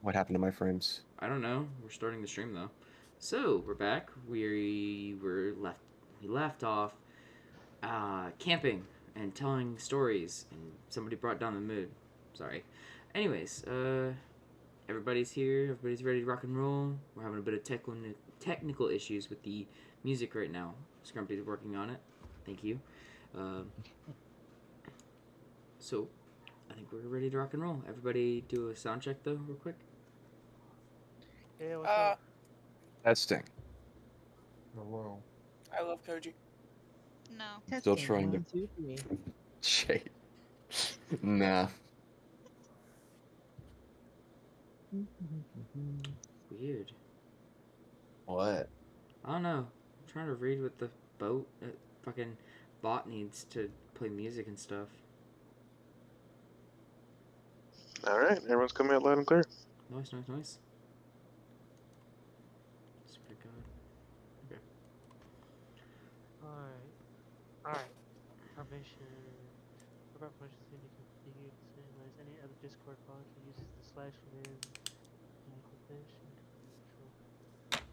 What happened to my frames? I don't know. We're starting the stream though. So we're back. We left off camping and telling stories, and somebody brought down the mood. Sorry. Anyways, everybody's here. Everybody's ready to rock and roll. We're having a bit of technical issues with the music right now. Scrumpy's working on it. Thank you. Uh, so I think we're ready to rock and roll. Everybody do a sound check though, real quick. Yeah, what's Uh, up? Testing. Hello. I love Koji. No. Still Testing, trying to 1, 2, 3. shade. Nah. Weird. What? I don't know. I'm trying to read what the boat fucking bot needs to play music and stuff. All right, everyone's coming out loud and clear. Nice, nice, nice. Swear to God. Okay. Alright. Permission. Forgot permission to be configured. Same as any other Discord bot that uses the slash min. And click this and control.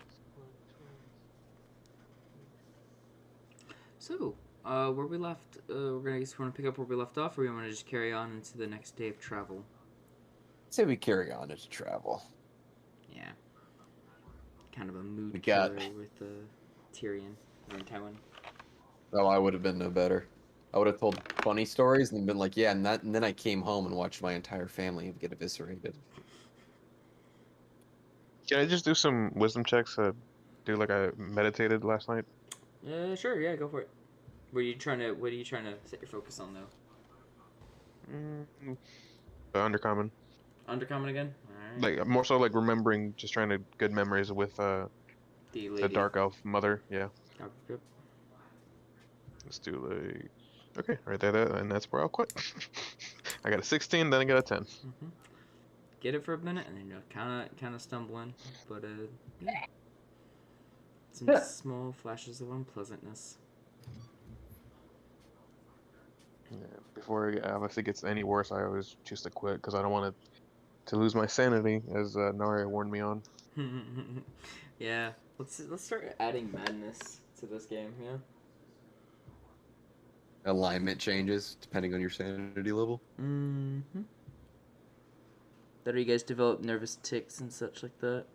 Discord tools. So, where we left, we're gonna pick up where we left off, or we want to just carry on into the next day of travel. Say we carry on into travel. Yeah. Kind of a mood We got- killer with Tyrion in Taiwan. Oh, I would have been no better. I would have told funny stories and been like, yeah, and then I came home and watched my entire family get eviscerated. Can I just do some wisdom checks? Do like I meditated last night. Sure, yeah, go for it. What are you trying to set your focus on though? Undercommon. Undercommon again? Alright. Like more so like remembering, just trying to good memories with The lady. the dark elf mother. Yeah. Yep. Let's do like okay, right there, and that's where I'll quit. I got a 16, then I got a 10. Mm-hmm. Get it for a minute, and then you're kind of stumbling, but yeah. Some small flashes of unpleasantness. Yeah, before it obviously gets any worse, I always choose to quit because I don't want to lose my sanity, as Naria warned me on. Yeah, let's start adding madness to this game. Yeah. Alignment changes depending on your sanity level. Mm-hmm. That you guys develop nervous tics and such like that.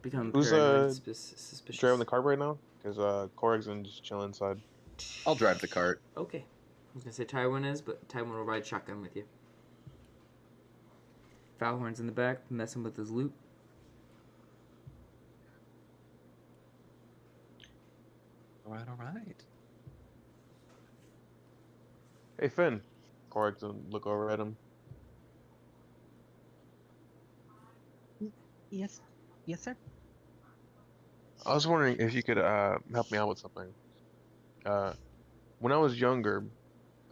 Become Who's paranoid, suspicious. driving the cart right now? Because Korg's in just chill inside. I'll drive the cart. Okay. I was gonna say Tywin is, but Tywin will ride shotgun with you. Foulhorn's in the back, messing with his loot. All right. Hey Finn. Korg's look over at him. Yes. Yes, sir. I was wondering if you could help me out with something. When I was younger,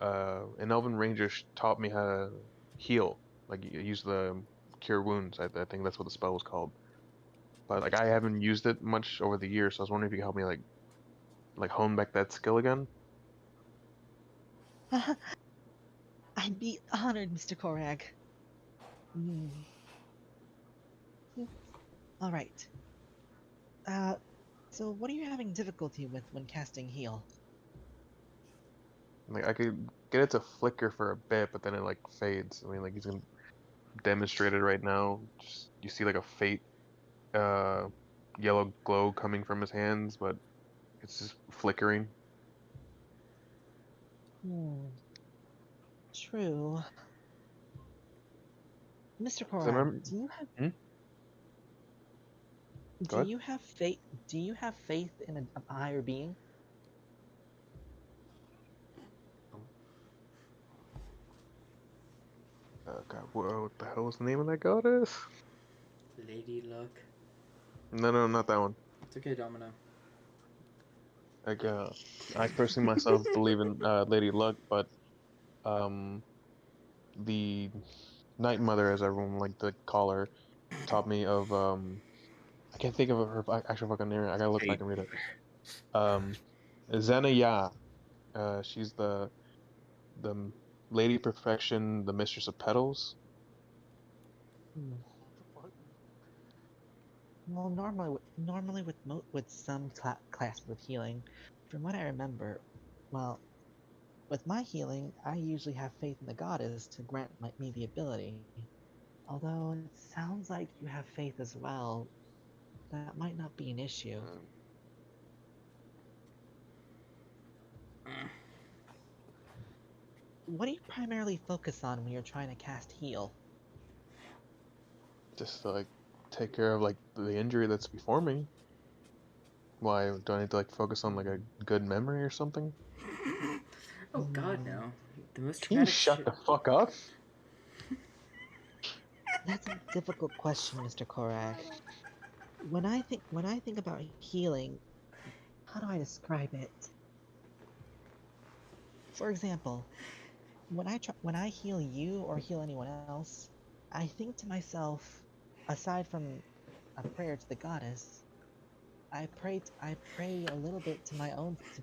an Elven Ranger taught me how to heal. Like use the cure wounds. I think that's what the spell was called. But like I haven't used it much over the years, so I was wondering if you could help me like hone back that skill again. I'd be honored, Mr. Korag. Alright. So what are you having difficulty with when casting heal? Like I could get it to flicker for a bit, but then it like fades. I mean, like he's gonna demonstrate it right now. Just you see like a faint yellow glow coming from his hands, but it's just flickering. True. Mr. 'Cause I Korag, remember- do you have Go ahead. do you have faith in a higher being? God, what the hell was the name of that goddess? Lady Luck. No, not that one. It's okay, Domino. Like, I personally myself believe in Lady Luck, but the Night Mother, as everyone like to call her, taught me of I can't think of her actual fucking name. I gotta look back and read it. Xenia. She's the Lady Perfection, the Mistress of Petals. What the fuck? Well, normally with some classes of healing, from what I remember, well, with my healing, I usually have faith in the goddess to grant me the ability. Although it sounds like you have faith as well, that might not be an issue. What do you primarily focus on when you're trying to cast heal? Just to, like, take care of like the injury that's before me. Why do I need to like focus on like a good memory or something? Oh God, no! The most Can you traumatic shut shit. the fuck up? That's a difficult question, Mr. Korak. When I think about healing, how do I describe it? For example, when I heal you or heal anyone else, I think to myself, aside from a prayer to the goddess, I pray a little bit to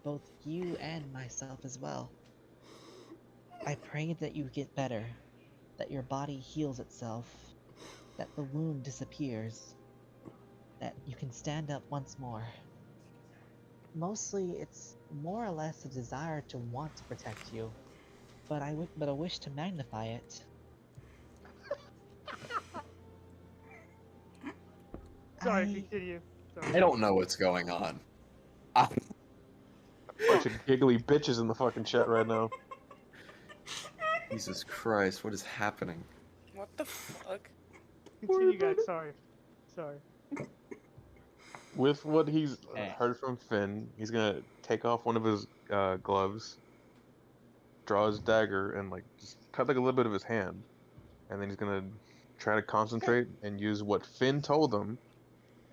both you and myself as well. I pray that you get better, that your body heals itself, that the wound disappears, that you can stand up once more. Mostly, it's more or less a desire to want to protect you, but a wish to magnify it. Sorry, I continue. I Sorry. don't know what's going on. I, Bunch of giggly bitches in the fucking chat right now. Jesus Christ, what is happening? What the fuck? Continue, guys. Sorry. Sorry. With what he's Eh. heard from Finn, he's gonna take off one of his gloves, draw his dagger, and like just cut like a little bit of his hand, and then he's gonna try to concentrate and use what Finn told him,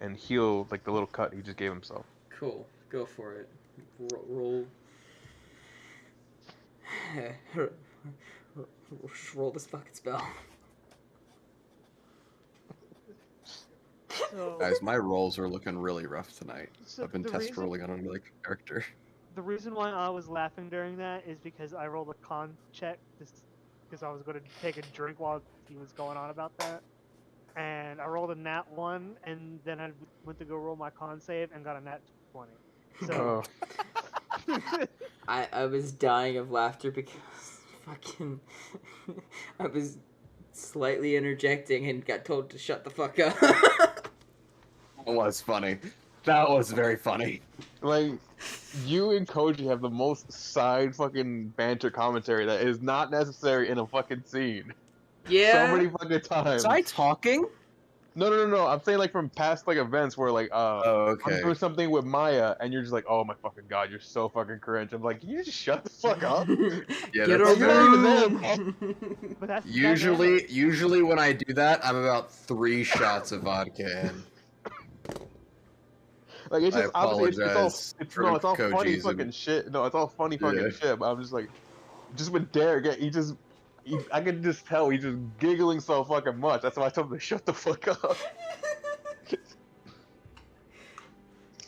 and heal like the little cut he just gave himself. Cool. Go for it. Roll. Roll this fucking spell. So, Guys, my rolls are looking really rough tonight. so I've been the test reason rolling on another character. the reason why I was laughing during that is because I rolled a con check just because I was going to take a drink while he was going on about that, and I rolled a nat 1, and then I went to go roll my con save and got a nat 20. So, I was dying of laughter because fucking I was slightly interjecting and got told to shut the fuck up. That was funny. That was very funny. Like, you and Koji have the most side fucking banter commentary that is not necessary in a fucking scene. Yeah. So many fucking times. Was I talking? No. I'm saying like from past like events where like Oh, I'm okay. doing something with Maya and you're just like, oh my fucking god, you're so fucking cringe. I'm like, can you just shut the fuck up? Yeah, Get that's a you're not even there, room. but that's the Usually when I do that, I'm about 3 shots of vodka in. Like it's I just obviously apologize it's for all funny Koji's fucking shit. No, it's all funny fucking Yeah. shit. But I'm just like, just with Derek, I can just tell he's just giggling so fucking much. That's why I told him to shut the fuck up.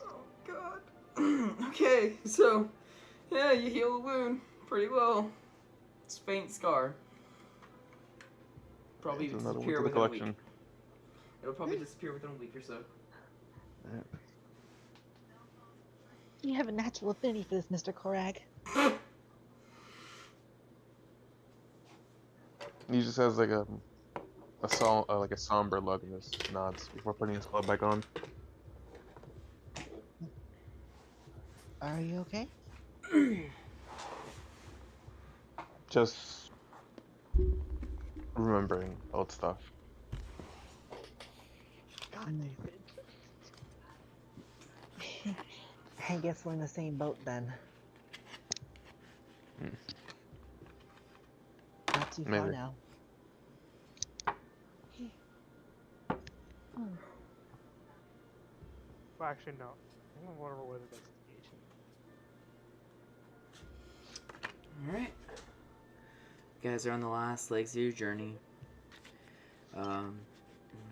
Oh god. Okay, so yeah, you heal a wound pretty well. It's a faint scar. Probably It's another one disappear to the within a week. collection. It'll probably disappear within a week or so. You have a natural affinity for this, Mr. Korak. He just has like a somber look and just nods before putting his glove back on. Are you okay? Just remembering old stuff. God, Nathan. I guess we're in the same boat then. Not too far Maybe. now. Well, actually, no. I don't want to roll with investigation. Alright. You guys are on the last legs of your journey.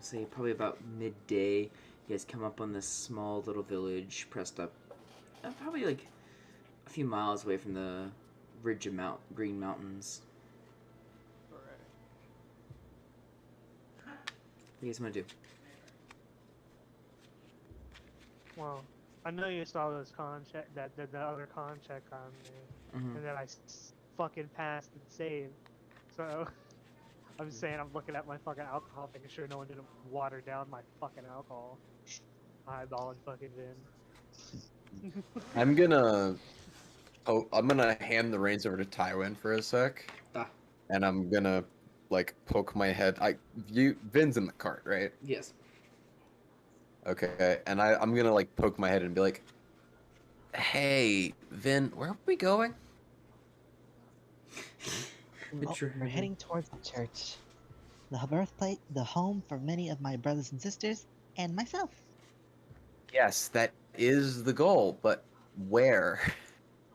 Say probably about midday. You guys come up on this small little village pressed up probably like a few miles away from the ridge of Green Mountains. you guys want to do? Well, I know you saw those con check the other con check on me, Mm-hmm. and then I fucking passed and saved. So I'm just saying I'm looking at my fucking alcohol, making sure no one didn't water down my fucking alcohol. Eyeballing fucking Vin. I'm gonna hand the reins over to Tywin for a sec, Ah. and I'm gonna like poke my head. Vin's in the cart, right? Yes. Okay, and I'm gonna like poke my head and be like, "Hey, Vin, where are we going?" Oh, we're heading towards the church, the birthplace, the home for many of my brothers and sisters, and myself. Yes, that is the goal, but where?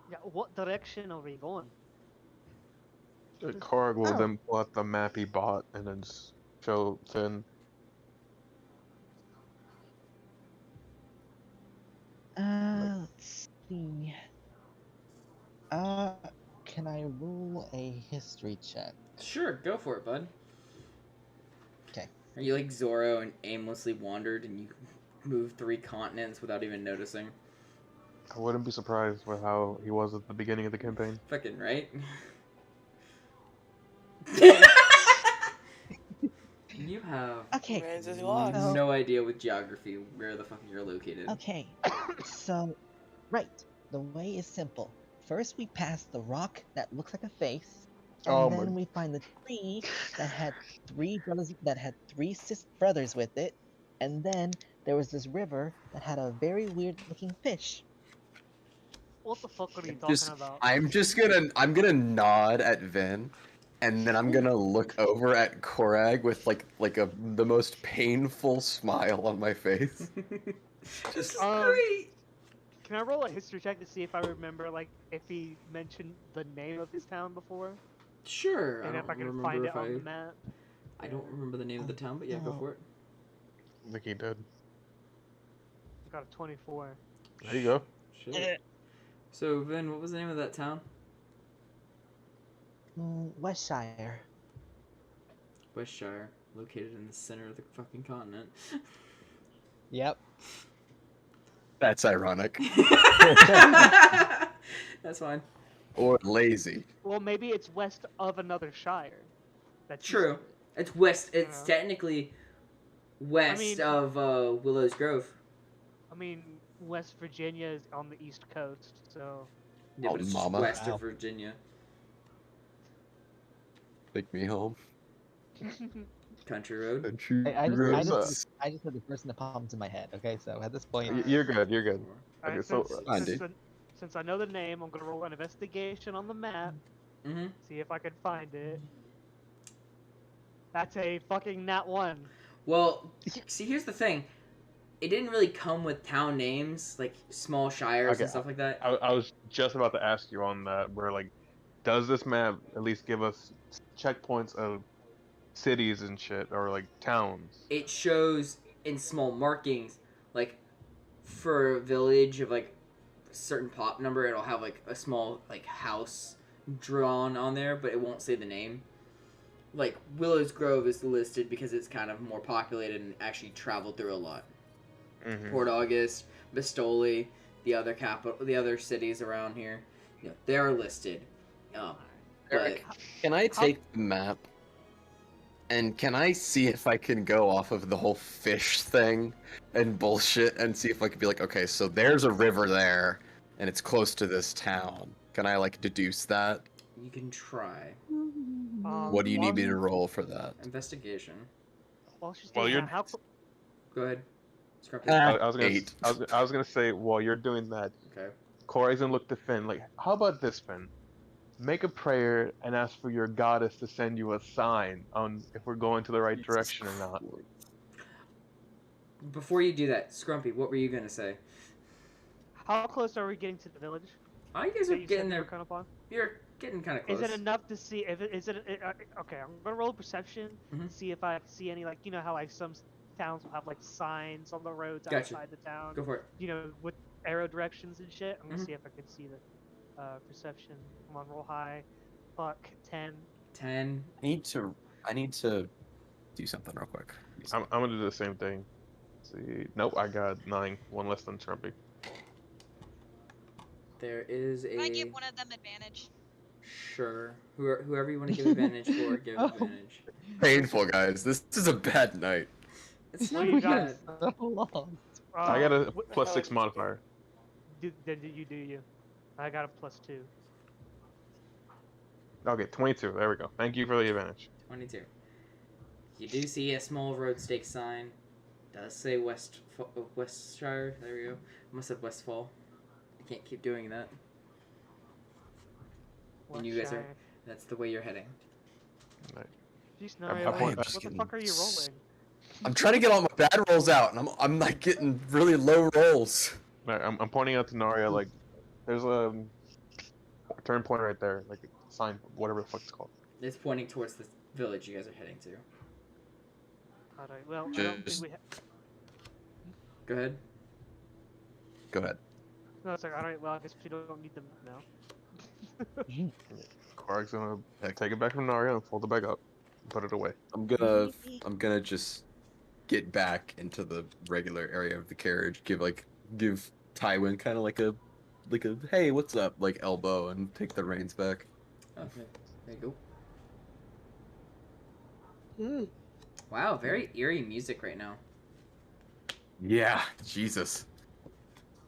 Yeah, what direction are we going? Korg will Oh. then pull out the map he bought and then show Finn. Let's see. Can I roll a history check? Sure, go for it, bud. 'Kay. Are you like Zorro and aimlessly wandered and you moved 3 continents without even noticing? I wouldn't be surprised with how he was at the beginning of the campaign. Fucking right. You have Okay. Man's is lost. So- no idea with geography where the fuck you're located. Okay. So, right. The way is simple. First, we pass the rock that looks like a face, and Oh my- then we find the tree that had 3 brothers that had 3 brothers with it, and then there was this river that had a very weird-looking fish. What the fuck are you talking Just, about? I'm gonna nod at Vin, and then I'm gonna look over at Korag with the most painful smile on my face. This is Um, great. Can I roll a history check to see if I remember, like, if he mentioned the name of his town before? Sure. And I if don't I can remember find if it on the map? I don't remember the name of the town, but yeah, go Oh. for it. I think he did. I got a 24. There you go. Shit. So, Vin, what was the name of that town? Westshire. Westshire, located in the center of the fucking continent. Yep. That's ironic. That's fine. Or lazy. Well, maybe it's west of another shire. That's used True. to it. It's west. It's Yeah. technically west mean- of Willow's Grove. I mean, West Virginia is on the east coast, so Yeah, Oh, but it's just mama. west Wow. of Virginia. Take me home. Country road. I just had the person that popped in my head. Okay, so at this point, You're good. You're good. Alright, Okay, so Fine, since I know the name, I'm gonna roll an investigation on the map, Mm-hmm. see if I can find it. That's a fucking nat 1. Well, see, here's the thing. It didn't really come with town names, like small shires Okay, and stuff like that. I was just about to ask you on that. Where like, does this map at least give us checkpoints of cities and shit, or like towns? It shows in small markings, like for a village of like a certain pop number, it'll have like a small like house drawn on there, but it won't say the name. Like Willow's Grove is listed because it's kind of more populated and actually traveled through a lot. Mm-hmm. Port August, Bastoli, the other cities around here, you know, they're listed. But Eric, can I take the map and can I see if I can go off of the whole fish thing and bullshit and see if I could be like, okay, so there's a river there and it's close to this town. Can I like deduce that? you can try What do you need me to while- roll for that? investigation. While she's Well, doing you're- that, how Go ahead. Scrumpy. Ah, I was gonna. 8. I was gonna say while you're doing that, Okay. Corey's gonna look to Finn. Like, how about this, Finn? Make a prayer and ask for your goddess to send you a sign on if we're going to the right direction or not. Before you do that, Scrumpy, what were you gonna say? how close are we getting to the village? Oh, you guys that are you said getting you were there. kind of on? You're getting kind of close. Is it enough to see if it is it? Okay, I'm gonna roll perception Mhm. and see if I see any, like, you know how like some towns will have like signs on the roads Gotcha. outside the town, Go for it. you know, with arrow directions and shit. I'm gonna Mhm. see if I can see the perception. Come on, roll high. Fuck, 10. 10. I need to do something real quick. I'm gonna do the same thing. Let's see, nope, I got 9, one less than Trumpy. There is Can I give a one of them advantage? sure. Whoever you want to give advantage for, give Oh. advantage. Painful, guys. This is a bad night. It's Well, not you bad. got- So long. I got a What the plus hell 6 is modifier. Then you do you. I got a +2. Okay, 22. There we go. Thank you for the advantage. 22. You do see a small road stake sign. Does say Westshire. There we go. I must have Westfall. I can't keep doing that. And you guys are. Westshire. That's the way you're heading. Jeez, I Nario, point- what the fuck are you rolling? I'm trying to get all my bad rolls out, and I'm like getting really low rolls. Right, I'm pointing out to Naria, like, there's a turn point right there, like a sign, whatever the fuck it's called. It's pointing towards the village you guys are heading to. Alright, well, I don't Just- think we Go ahead. Go ahead. No, it's like, alright, well, I guess we don't need them now. Quark's gonna take it back from Naria and fold it back up, and put it away. I'm gonna just get back into the regular area of the carriage. Give Tywin kind of like a hey, what's up, like elbow, and take the reins back. Okay. There you go. Wow, very eerie music right now. Yeah, Jesus.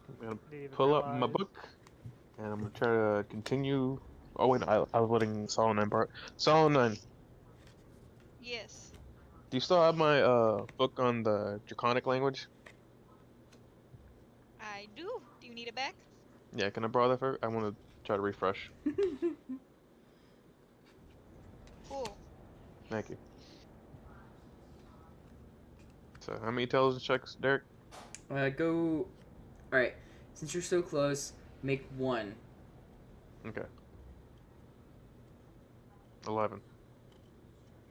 I'm gonna Didn't even pull up my realize. book, and I'm gonna try to continue. Oh wait, I was letting Solomon 9 part. Solomon 9, Yes. do you still have my book on the Draconic language? I do. Do you need it back? Yeah, can I borrow that for? I want to try to refresh. Cool. Thank you. So, how many intelligence checks, Derek? Go. Alright. Since you're so close, make one. Okay. 11.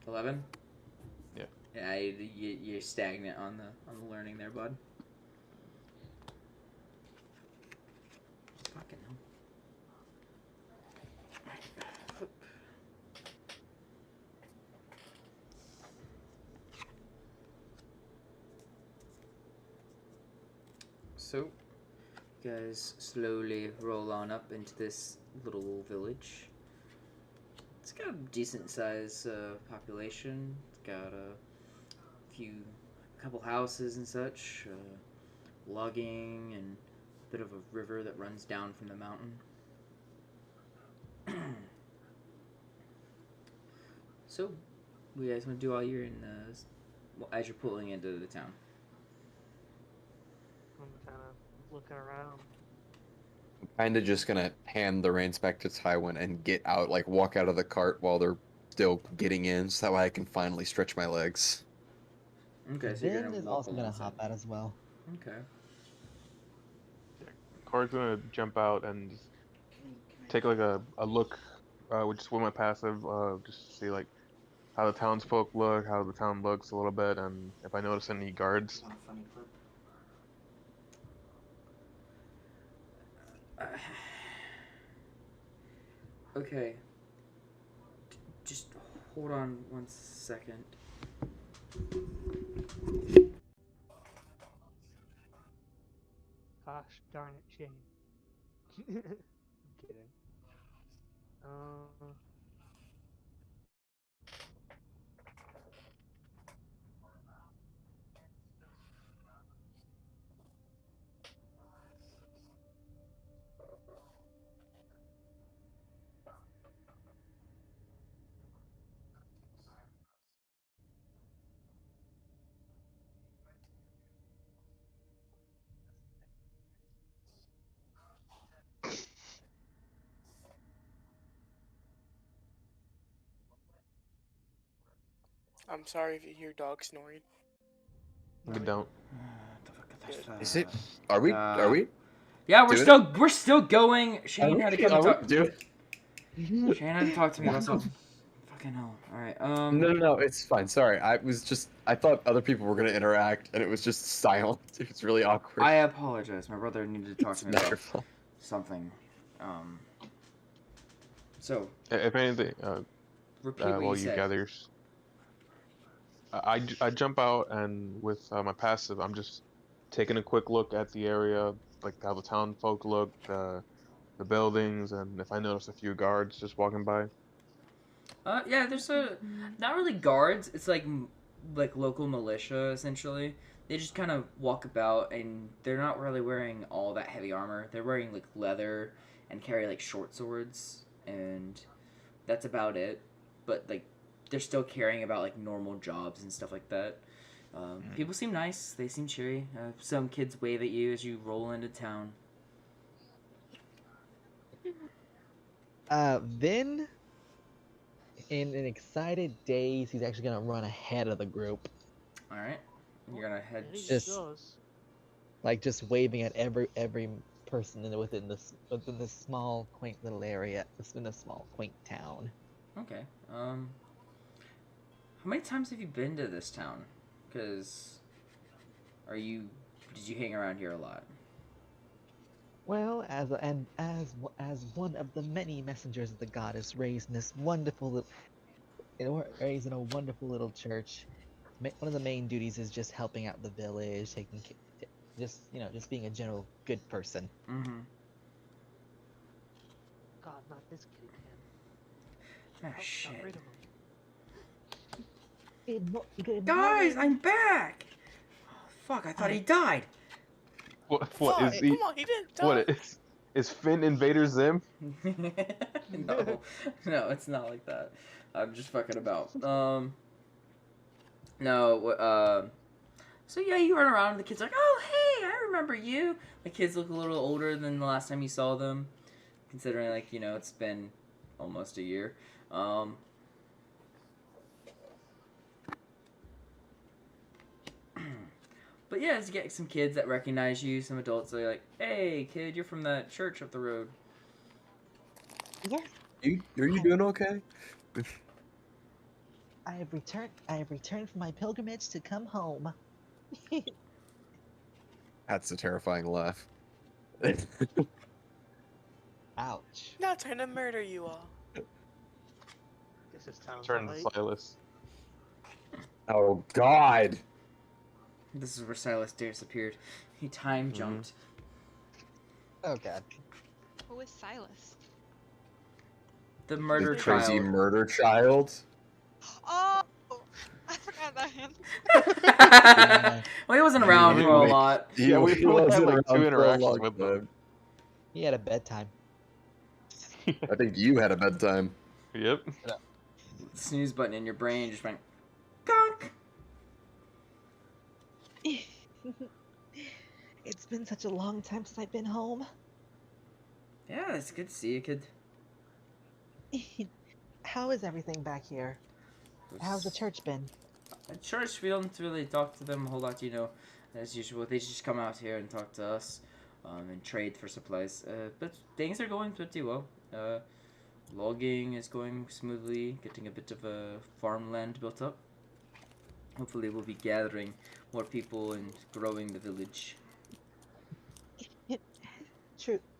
11? Yeah. Yeah, you're stagnant on the learning there, bud. Fucking hell. So, you guys slowly roll on up into this little village. It's got a decent size population. It's got a couple houses and such, logging, and a bit of a river that runs down from the mountain. So, what do you guys want to do while you're in as you're pulling into the town? I'm kind of looking around. I'm kind of just gonna hand the reins back to Tywin and get out, like walk out of the cart while they're still getting in, so that way I can finally stretch my legs. Okay, so you're Ben gonna is walk also gonna alongside. hop out as well. Okay. Quark's gonna jump out and just take like a look, just with my passive, just to see like how the townsfolk look, how the town looks a little bit, and if I notice any guards. Okay. Just hold on 1 second. Gosh darn it, Shane. I'm kidding. I'm sorry if you hear dogs snoring. We don't. Is it? Are we? Are we? Yeah, we're Doing still going. Shane had to come and talk. Dude. Shane had to talk to me about something. Fucking hell. All right. No, it's fine. Sorry, I thought other people were gonna interact, and it was just silent. It's really awkward. I apologize. My brother needed to talk to me Not your about fault. something. So If anything, repeat what while you you said. gather, I jump out and with my passive, I'm just taking a quick look at the area, like how the town folk look, the buildings, and if I notice a few guards just walking by. Yeah, there's not really guards. It's like local militia essentially. They just kind of walk about, and they're not really wearing all that heavy armor. They're wearing like leather and carry like short swords, and that's about it. But like, they're still caring about like normal jobs and stuff like that. People seem nice. They seem cheery. Some kids wave at you as you roll into town. Then, in an excited daze, he's actually gonna run ahead of the group, All right, you're gonna head. There he Just- goes. like just waving at every person within this small quaint little area, within a small quaint town. Okay. How many times have you been to this town? Cause, did you hang around here a lot? Well, as one of the many messengers of the goddess raised in this wonderful, raised in a wonderful little church, one of the main duties is just helping out the village, just being a general good person. Mm-hmm. God, not this kitty can. Ah, Oh, shit. got rid of him. Guys, I'm back! Oh, fuck, I thought he died! What Fuck, is he? come on, he didn't die. What is Finn Invader Zim? No, it's not like that. I'm just fucking about. So yeah, you run around and the kids are like, oh, hey, I remember you. The kids look a little older than the last time you saw them, considering, like, you know, it's been almost a year. But yeah, you get some kids that recognize you, some adults that are like, hey, kid, you're from that church up the road. Yes, Are you doing okay? I have returned from my pilgrimage to come home. That's a terrifying laugh. Ouch. Now trying to murder you all. This is sounds Turn right. to Silas. Oh God! This is where Silas disappeared. He time jumped. Oh God. Who is Silas? The The murder crazy child. murder child. Oh, I forgot about him. Well, he wasn't around for a lot. Yeah, we He only had, wasn't like, 2 around for a interactions long with them. time. He had a bedtime. I think you had a bedtime. Yep. The snooze button in your brain just went gunk. It's been such a long time since I've been home. Yeah, it's good to see you, kid. How is everything back here? How's the church been? At church, we don't really talk to them a whole lot, you know. As usual, they just come out here and talk to us, and trade for supplies. But things are going pretty well. Logging is going smoothly, getting a bit of farmland built up. Hopefully, we'll be gathering more people and growing the village.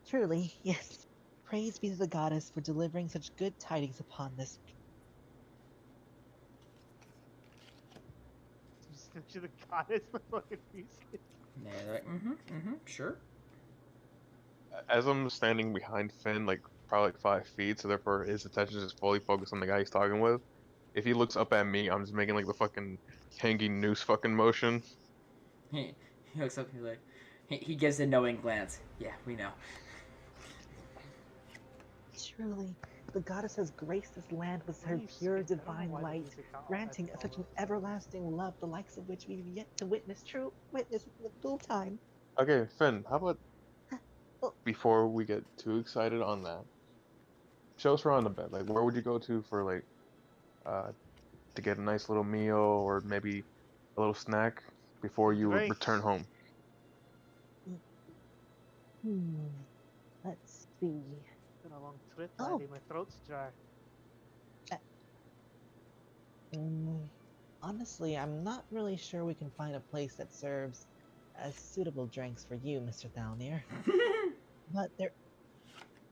Truly, yes. Praise be to the goddess for delivering such good tidings upon this. To the goddess, the fucking piece. Yeah, they're like, sure. As I'm standing behind Finn, like probably like 5 feet, so therefore his attention is fully focused on the guy he's talking with. If he looks up at me, I'm just making like the fucking hanging noose fucking motion. He looks up, he's like, he gives a knowing glance. Yeah, we know. Truly, the goddess has graced this land with her Why you pure skip? I don't know divine why the light, music got all granting that such an solo. everlasting love, the likes of which we've yet to witness the full time. Okay, Finn, how about Oh. before we get too excited on that, show us around a bit. Like, where would you go to for like, to get a nice little meal or maybe a little snack before you Great. return home? Let's see. Been a long trip, Oh. laddie. My throat's dry. Honestly, I'm not really sure we can find a place that serves as suitable drinks for you, Mr. Thalnir.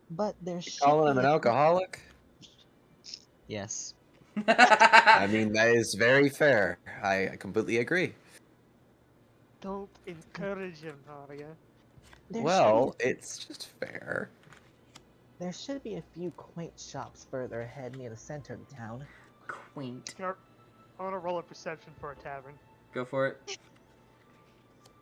But there should Calling him be an a- alcoholic? Yes. I mean, that is very fair. I completely agree. Don't encourage him, Taria. Well, it's just fair. There should be a few quaint shops further ahead near the center of the town. Quaint. I want to roll a perception for a tavern. Go for it.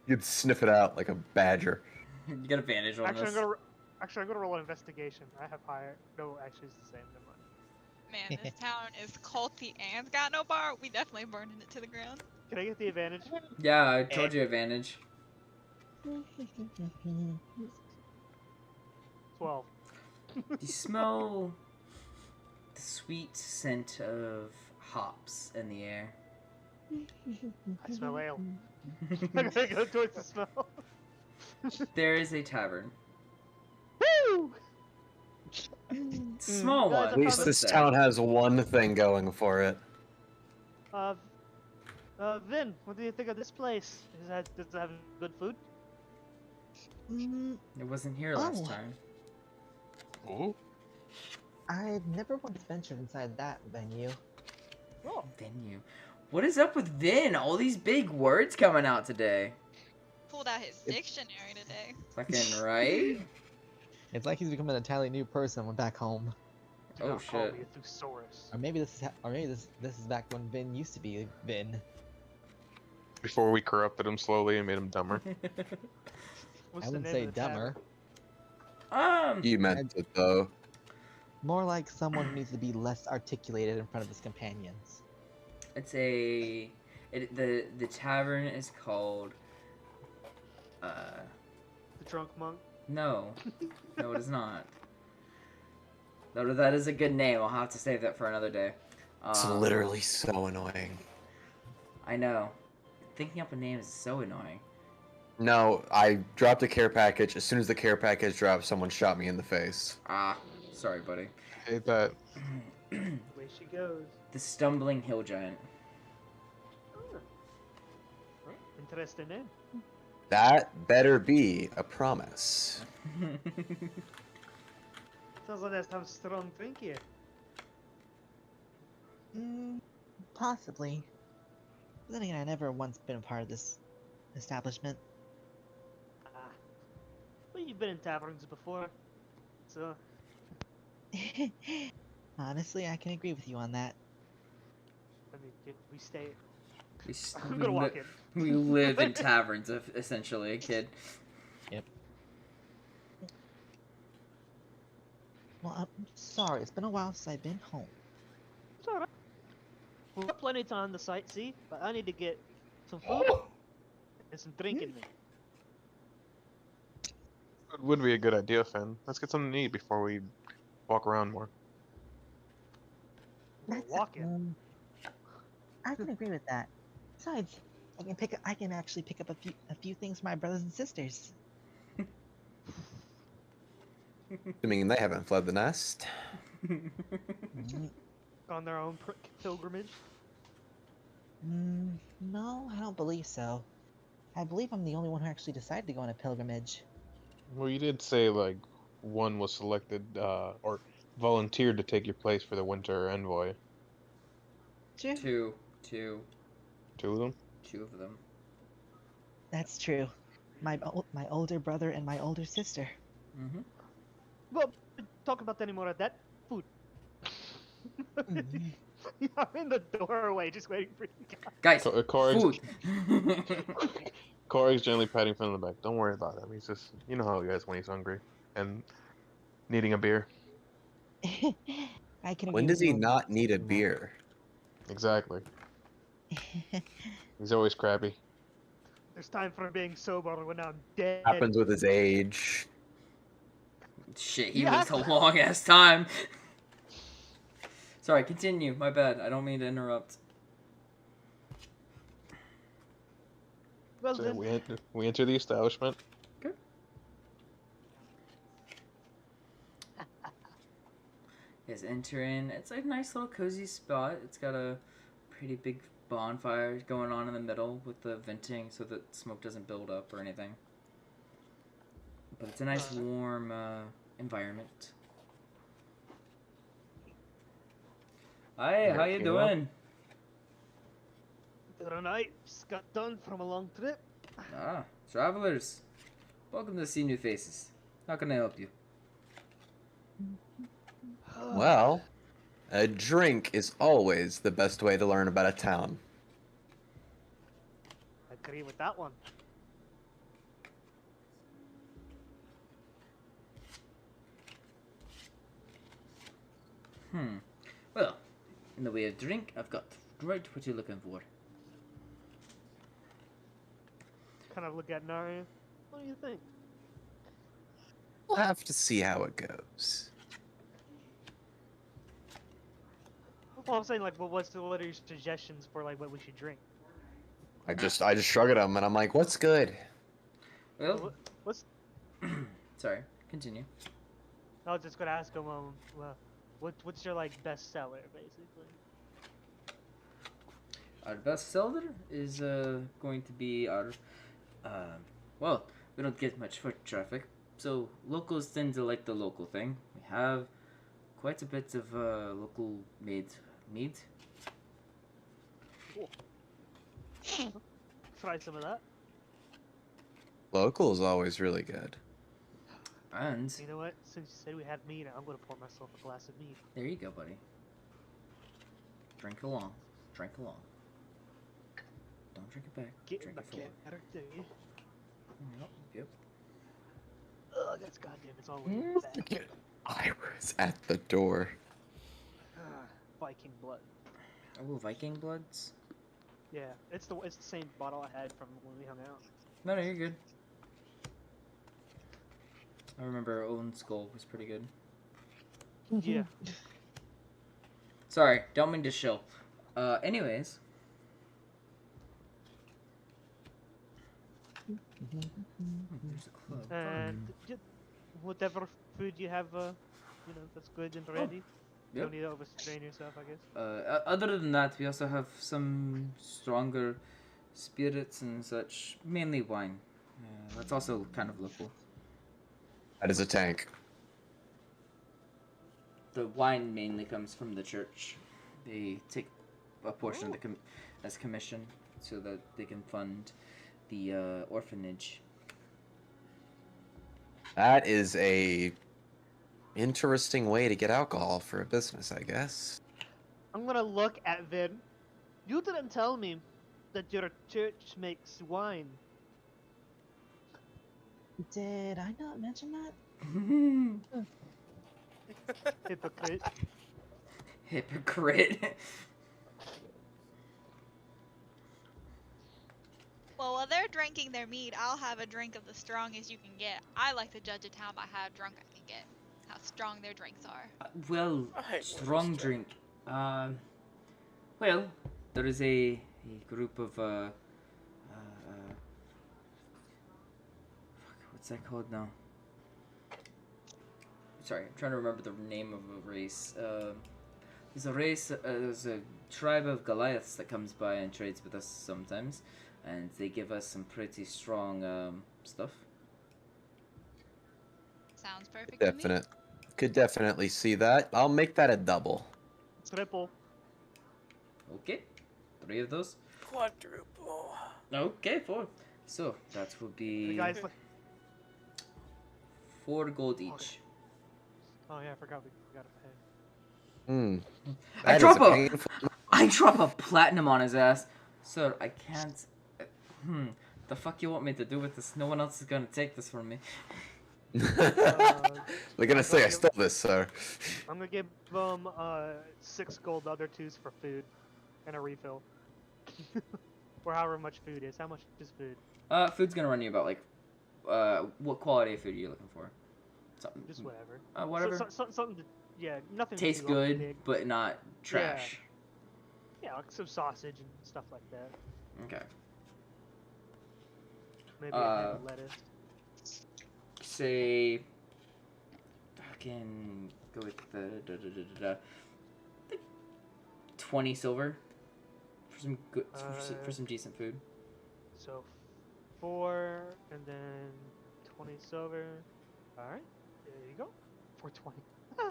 You'd sniff it out like a badger. You got advantage on Actually, this. I'm gonna roll an investigation. I have higher. No, actually, it's the same. Never mind. Man, this town is culty and got no bar. We definitely burning it to the ground. Can I get the advantage? Yeah, I told you advantage. 12. You smell the sweet scent of hops in the air. I smell ale. I'm gonna go towards the smell. There is a tavern. Woo! Small Guys, one. I At least found this but town has one thing going for it. Vin, what do you think of this place? Does it have good food? It wasn't here last Oh. time. Oh, I've never once ventured inside that venue. Oh, Venue. What is up with Vin? All these big words coming out today. Pulled out his dictionary today. Fucking right? It's like he's become an entirely new person when back home. do Oh, not call shit. me a thesaurus. Or maybe this is back when Vin used to be Vin. before we corrupted him slowly and made him dumber. What's I the wouldn't name say of the tavern? dumber. You meant it though. More like someone who needs to be less articulated in front of his companions. It's the tavern is called The Drunk Monk. no. No, it is not. No, that is a good name. I'll have to save that for another day. It's literally so annoying. I know. Thinking up a name is so annoying. No, I dropped a care package. As soon as the care package dropped, someone shot me in the face. Ah, sorry, buddy. Hate that. Way she goes. The Stumbling Hill Giant. Oh. Well, interesting name. That better be a promise. Sounds like that's have strong drink here. Possibly. But then again, I never once been a part of this establishment. Ah. Well, you've been in taverns before, so Honestly, I can agree with you on that. I mean, we stay. We, s- I'm we gonna li- walk in. we live in taverns, essentially, kid. Well, I'm sorry, it's been a while since I've been home. It's alright. We've got plenty of time to sightsee, but I need to get some food and some drink in me. It would be a good idea, Finn. Let's get something to eat before we walk around more. We're walking. I can agree with that. Besides, I can actually pick up a few things for my brothers and sisters. I mean, they haven't fled the nest. On their own pilgrimage. No, I don't believe so. I believe I'm the only one who actually decided to go on a pilgrimage. Well, you did say, like, one was selected, or volunteered to take your place for the winter envoy. True. Two Two of them? of them. That's true. My older brother and my older sister. Mm-hmm. Well, talk about any more of that food. Mhm. I'm in the doorway just waiting for you Guys, guys. food. Corey's gently patting Finn on the back. Don't worry about him. He's just, you know how he is when he's hungry and needing a beer. I can. When agree does with he you on not that. need a beer? Exactly. He's always crabby. There's time for being sober when I'm dead. Happens with his age. Shit, he Yeah. lives a long ass time. Sorry, continue. My bad. I don't mean to interrupt. Well So then, we enter the establishment. You guys enter in. It's a nice little cozy spot. It's got a pretty big bonfire going on in the middle with the venting so that smoke doesn't build up or anything. But it's a nice warm environment. Hi, how you Came up. doing? Good night. Just got done from a long trip. Ah, travelers. Welcome to see new faces. How can I help you? Well, a drink is always the best way to learn about a town. Agree with that one. Well, in the way of drink, I've got right what you're looking for. Kind of look at Naria. What do you think? We'll have to see how it goes. Well, I'm saying like, what are your suggestions for like what we should drink? I just shrug at him and I'm like, what's good? Well, What's? sorry, continue. I was just gonna ask him. What's your like best seller basically? Our best seller is going to be our, well, we don't get much foot traffic, so locals tend to like the local thing. We have quite a bit of local made mead. Cool. Try some of that. Local is always really good. And You know what? Since you said we had mead, I'm gonna pour myself a glass of mead. there you go, buddy. Drink along. Drink along. Don't drink it back. Get Drink in it the forward. camera, do you? Yep. Ugh, that's goddamn. It's all the way in the back. Iris at the door. Viking blood. Oh, Viking bloods? Yeah, it's the same bottle I had from when we hung out. No, you're good. I remember our own skull was pretty good. Yeah. Sorry, don't mean to shill. Anyways. There's a club. And whatever food you have, that's good and ready. You Yep. don't need to overstrain yourself, I guess. Other than that, we also have some stronger spirits and such, mainly wine. That's also kind of local. That is a tank. The wine mainly comes from the church. They take a portion of the as commission so that they can fund the orphanage. That is a interesting way to get alcohol for a business, I guess. I'm gonna look at Vin. You didn't tell me that your church makes wine. Did I not mention that? Hypocrite. Hypocrite. Well, while they're drinking their mead, I'll have a drink of the strongest you can get. I like to judge a town by how drunk I can get, how strong their drinks are. Well, I hate strong Worcester. drink. Well, there is a group of what's that called now? Sorry, I'm trying to remember the name of a race. There's a race. There's a tribe of Goliaths that comes by and trades with us sometimes, and they give us some pretty strong stuff. Sounds perfect to me. Could definitely see that. I'll make that a double. Triple. Okay, 3 of those. Quadruple. Okay, 4. So that will The be guy's like, 4 gold each. oh yeah, I forgot we gotta pay. Hmm. I That is drop a a- painful. I drop a platinum on his ass. Sir, I can't. The fuck you want me to do with this? No one else is gonna take this from me. They're gonna say I stole this, sir. I'm gonna give them 6 gold, the other 2's for food and a refill. Or however much food is. How much is food? Food's gonna run you about like, what quality of food are you looking for? Something. Just whatever. Whatever. Something to, yeah, nothing Tastes too good, big. but not trash. Yeah, like some sausage and stuff like that. Okay. Maybe a head of lettuce. Say, fucking go with the 20 silver for some good for some decent food. So 4 and then 20 silver. Alright, there you go. 420.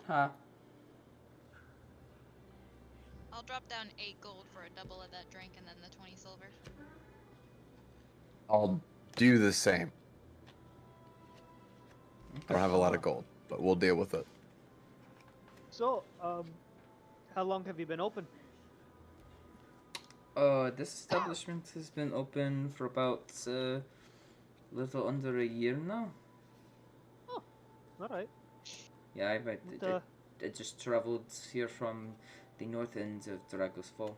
Huh. I'll drop down 8 gold for a double of that drink and then the 20 silver. I'll do the same. I don't have a lot of gold, but we'll deal with it. So, how long have you been open? This establishment has been open for about little under a year now. All right. Yeah, And, I just traveled here from the north end of Dragos Fall.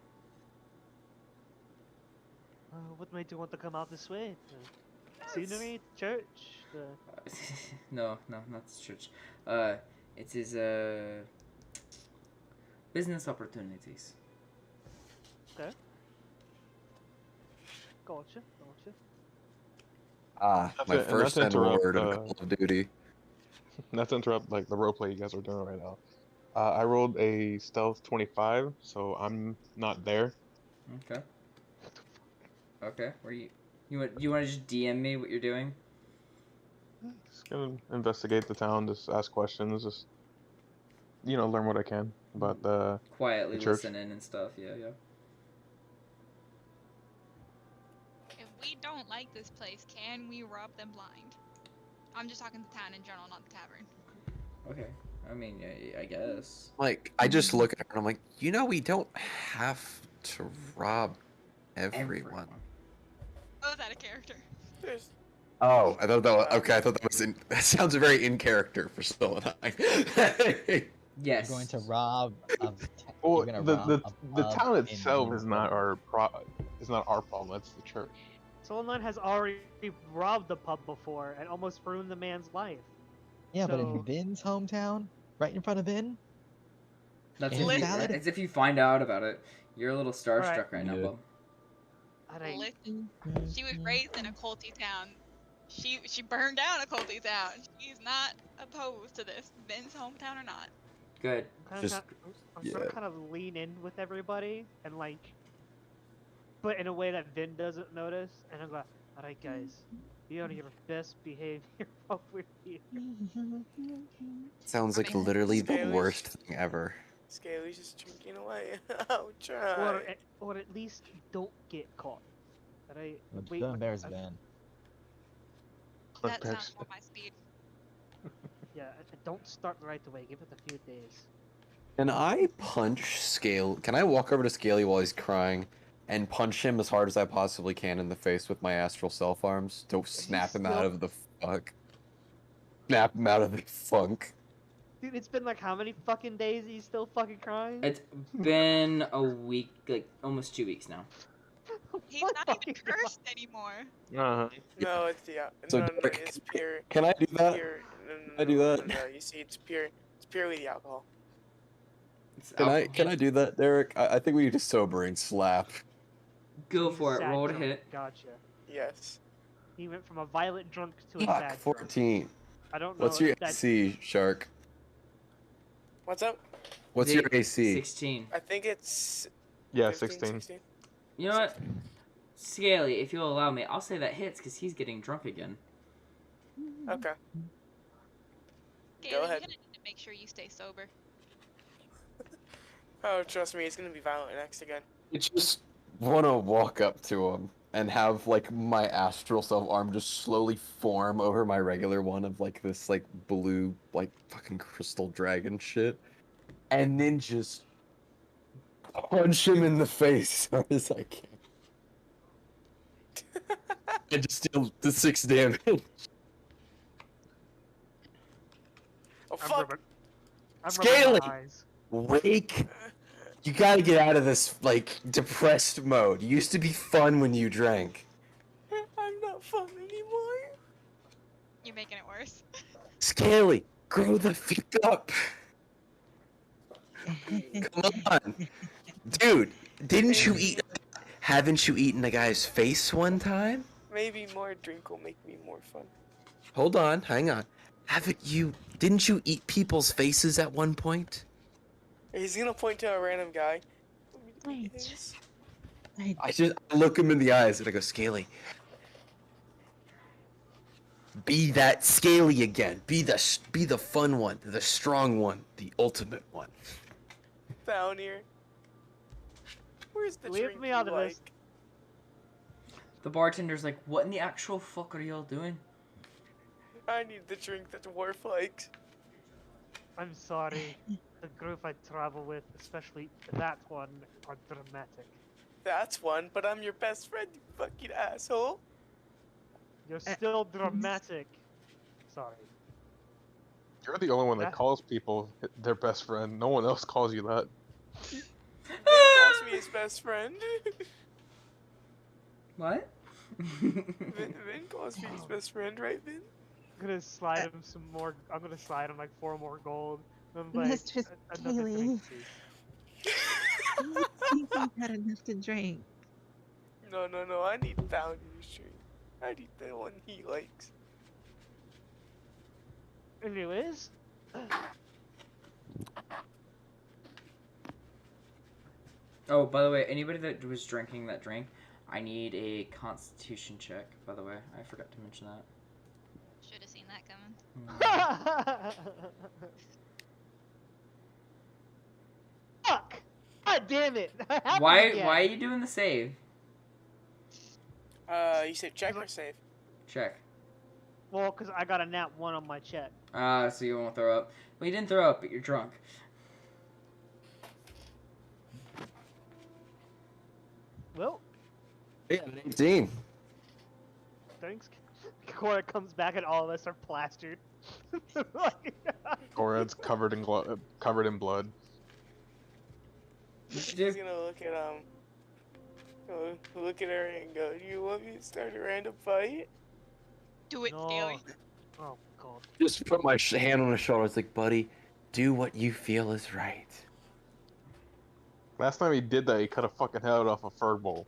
what made you want to come out this way? Scenery, church. No, not the church. It is business opportunities. Okay. Gotcha. Ah, Not my to- first not to and word interrupt, in Call of Duty. Not to interrupt like the roleplay you guys are doing right now. I rolled a stealth 25, so I'm not there. Okay. Okay. Where you want to just DM me what you're doing? Just gonna investigate the town, just ask questions, just learn what I can about the Quietly church. listening and stuff. Yeah. If we don't like this place, can we rob them blind? I'm just talking the town in general, not the tavern. Okay. I mean, yeah, I guess. Like, I just look at her and I'm like, we don't have to rob everyone. Oh, is that a character? There's Oh, I thought that was, okay, I thought that was that sounds very in character for Still Yes. You're going to rob Well, you're gonna the rob the, a the pub town in itself is not Winslow. our problem. It's the church. Solon has already robbed the pub before and almost ruined the man's life. Yeah, but So- in Vin's hometown, right in front of Vin. That's Is if it you, valid? it's if you find out about it. You're a little starstruck right now, Yeah. Bob. Alright. Listen, she was raised in a culty town. She burned down a culty town. She's not opposed to this, Ben's hometown or not. Good. I'm Just- trying yeah. to kind of lean in with everybody and but in a way that Vin doesn't notice. And I'm like, alright guys, be on your best behavior while we're here. Sounds like literally the worst thing ever. Scaly's just drinking away. I'll Or, try. or at least don't get caught. Alright? Wait, Don't embarrass Vin. That sounds more my speed. yeah, don't start right away. Give it a few days. Can I punch Scale? Can I walk over to Scaly while he's crying and punch him as hard as I possibly can in the face with my astral self arms to snap him out of the fuck? Snap him out of the funk. Dude, it's been like how many fucking days he's still fucking crying? It's been a week, like almost 2 weeks now. He's My not even fucking God. cursed anymore. Uh-huh. No, it's So, no, Derek, it's pure. Can I do that? Pure. I do that? No, you see, it's pure. It's purely the alcohol. It's Can I do that, Derek? I think we need a sobering slap. Go He's for it. sad Roll to drunk. hit. Gotcha. Yes. He went from a violent drunk to a Fuck, sad drunk. 14. I don't know. What's your if that's AC, Shark? What's up? What's your AC? 16. I think it's. Yeah, 15, 16. You know what? Scaly, if you'll allow me, I'll say that hits because he's getting drunk again. Okay. Gaily, Go ahead. You're gonna need to make sure you stay sober. Oh, trust me, he's gonna be violent next again. I just want to walk up to him and have like my astral self arm just slowly form over my regular one of like this like blue like fucking crystal dragon shit, and then just punch him in the face as hard as I can. And just deal the 6 damage. Oh I'm fuck! rubbing my Scaly! eyes. Wake! You gotta get out of this like depressed mode. You used to be fun when you drank. I'm not fun anymore. You're making it worse. Scaly, grow the fuck up. Come on, dude. Didn't you eat? Haven't you eaten a guy's face one time? Maybe more drink will make me more fun. Hold on, hang on. Didn't you eat people's faces at one point? He's gonna point to a random guy. Wait. Yes. I look him in the eyes and I go, Scaly. Be that Scaly again. Be the fun one, the strong one, the ultimate one. Down here. Where's the Leave drink me you out of this. like? The bartender's like, what in the actual fuck are y'all doing? I need the drink that Dwarf likes. I'm sorry. The group I travel with, especially that one, are dramatic. That's one, but I'm your best friend, you fucking asshole. You're still dramatic. Sorry. You're the only one that That- calls people their best friend. No one else calls you that. Vin calls me his best friend. What? Vin calls me his best friend, right, Vin? I'm gonna slide him some more. I'm gonna slide him like 4 more gold. And like, Mistress another Kaylee. drink, please. I think you've had enough to drink. No, I need Founder's drink. I need the one he likes. Anyways. Oh, by the way, anybody that was drinking that drink, I need a Constitution check. By the way, I forgot to mention that. Should have seen that coming. Fuck! God damn it! Why Again. are you doing the save? You said check or save? Check. Well, because I got a nat 1 on my check. So you won't throw up. Well, you didn't throw up, but you're drunk. Well, Yeah, 18. thanks. Cora comes back and all of us are plastered. Like- Gorad's covered in blood. What'd you He's do? gonna look at her and go, "Do you want me to start a random fight?" Do it, No. Scaly. Oh god. Just put my hand on his shoulder. It's like, buddy, do what you feel is right. Last time he did that, he cut a fucking head off a fur bowl.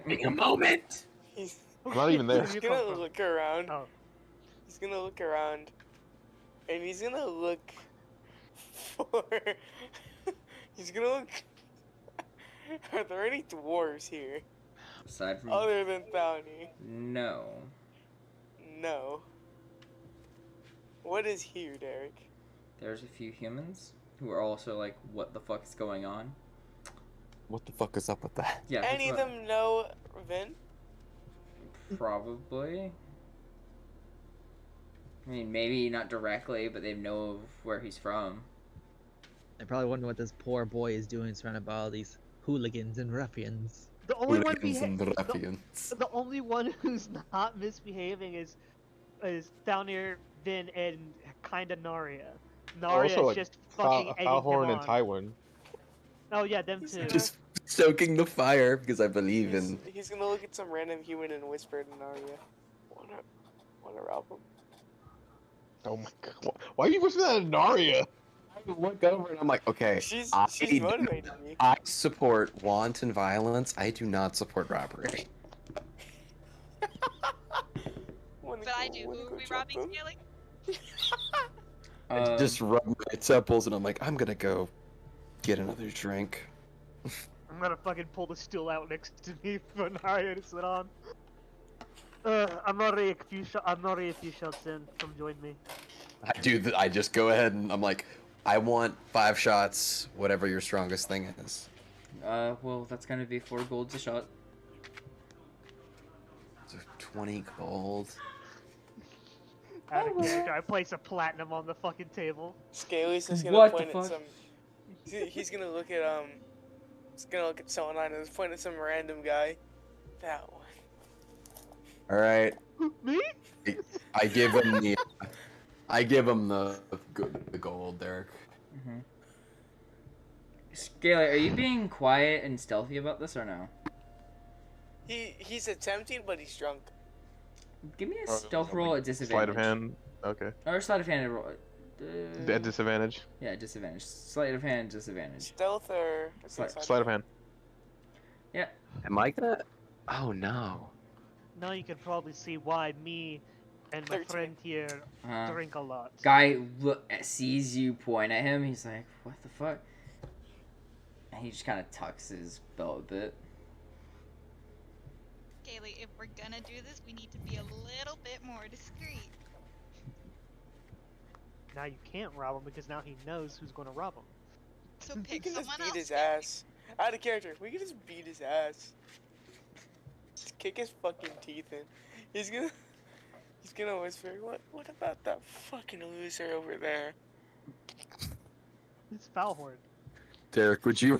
Take a moment. He's I'm not even there. he's gonna look around. Oh. He's gonna look around, and he's gonna look for. He's gonna look. Are there any dwarves here Aside from other than Bounty? no, No. What is here, Derek? there's a few humans who are also like, what the fuck is going on? What the fuck is up with that? Yeah. Any of that's them know Vin? what- Probably. I mean, maybe not directly, but they know of where he's from. I probably wonder what this poor boy is doing surrounded by all these hooligans and ruffians. The only one Hooligans and the, ruffians. the only one who's not misbehaving is down near Vin and kinda Naria. Naria Also, is like, just fucking egging him Falhorn and on. Tywin. Oh yeah, them He's too. Just stoking the fire because I believe in. He's gonna look at some random human and whisper to Narya. Wanna rob him? Oh my god. Why are you whispering that at Narya? I look over and I'm like, okay, She's I motivating me. I support wanton violence. I do not support robbery. Wanna But I go- do. wanna Who go are we jump robbing, him? Scaly? I just rub my temples and I'm like, I'm gonna go get another drink. I'm gonna fucking pull the stool out next to me for Naria to sit on. I'm already a few shots in. Come join me. I just go ahead and I'm like, I want 5 shots, whatever your strongest thing is. Well, that's gonna be 4 golds a shot. So 20 gold. Out of character, I place a platinum on the fucking table. Scaly's just gonna What the point at fuck? some. He's gonna look at He's gonna look at someone and just point at some random guy. That one. All right, Me? I give him the. I give him the gold, Derek. Mm-hmm. Scaly, are you being quiet and stealthy about this or no? He's attempting, but he's drunk. Give me a Or stealth like roll at disadvantage. Sleight of hand. Okay. Or sleight of hand roll. At disadvantage. Yeah, disadvantage. Sleight of hand, disadvantage. Stealth or Sleight of hand. Am I gonna? Oh no. Now you can probably see why me and my 13. friend here drink a lot. Guy sees you point at him. He's like, "What the fuck?" And he just kind of tucks his belt a bit. Scaly, if we're gonna do this, we need to be a little bit more discreet. Now you can't rob him because now he knows who's going to rob him. So You pick can just someone beat else. his Scaly. ass. Out of character. We can just beat his ass. Just kick his fucking teeth in. He's gonna whisper, what about that fucking loser over there? It's Foulhorn. Derek, would you?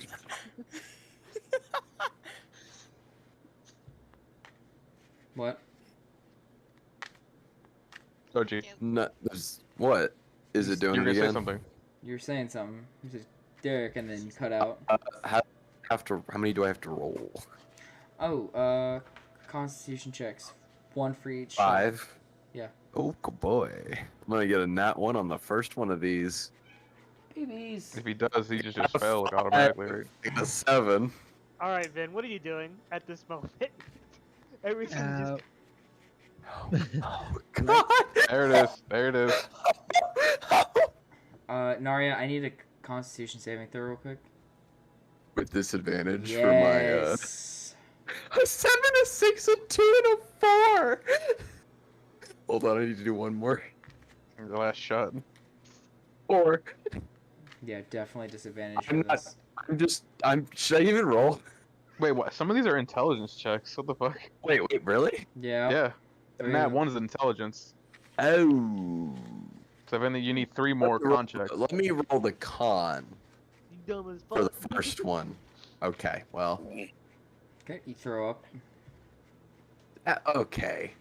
What? Oh, gee. No, what is it doing You're it gonna say again? something. You were saying something. You said Derek, and then you cut out. How many do I have to roll? Oh, Constitution checks. One for each. shot. 5. Yeah. Oh boy, I'm gonna get a nat 1 on the first one of these. Babies. If he does, he just fail like automatically, right? A 7. All right, Vin. What are you doing at this moment? Everything just. Oh god! There it is. There it is. Narya, I need a Constitution saving throw real quick. With disadvantage Yes. for my a 7, a 6, a 2, and a 4. Hold on, I need to do one more. The last shot. 4. Yeah, definitely disadvantage I'm for not- this. Should I even roll? Wait, what? Some of these are intelligence checks. What the fuck? Wait, really? Yeah. Yeah. Three And that of them. one's intelligence. Oh. So then you need 3 more con checks. Let me roll the con You dumb as for the fuck. first one. Okay, well. Okay, you throw up. Okay.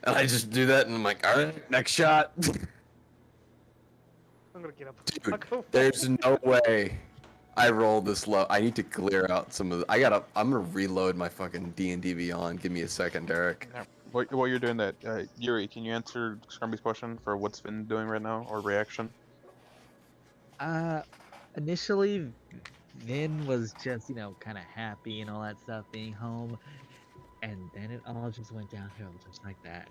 And I just do that and I'm like, alright, next shot. I'm gonna get up. Dude, I'll go there's no way I roll this low. I need to clear out some of the... I'm gonna reload my fucking D&D Beyond. Give me a second, Derek. While you're doing that, Yuri, can you answer Scrumpy's question for what's Finn doing right now, or reaction? Initially, Vin was just, kind of happy and all that stuff being home, and then it all just went downhill just like that.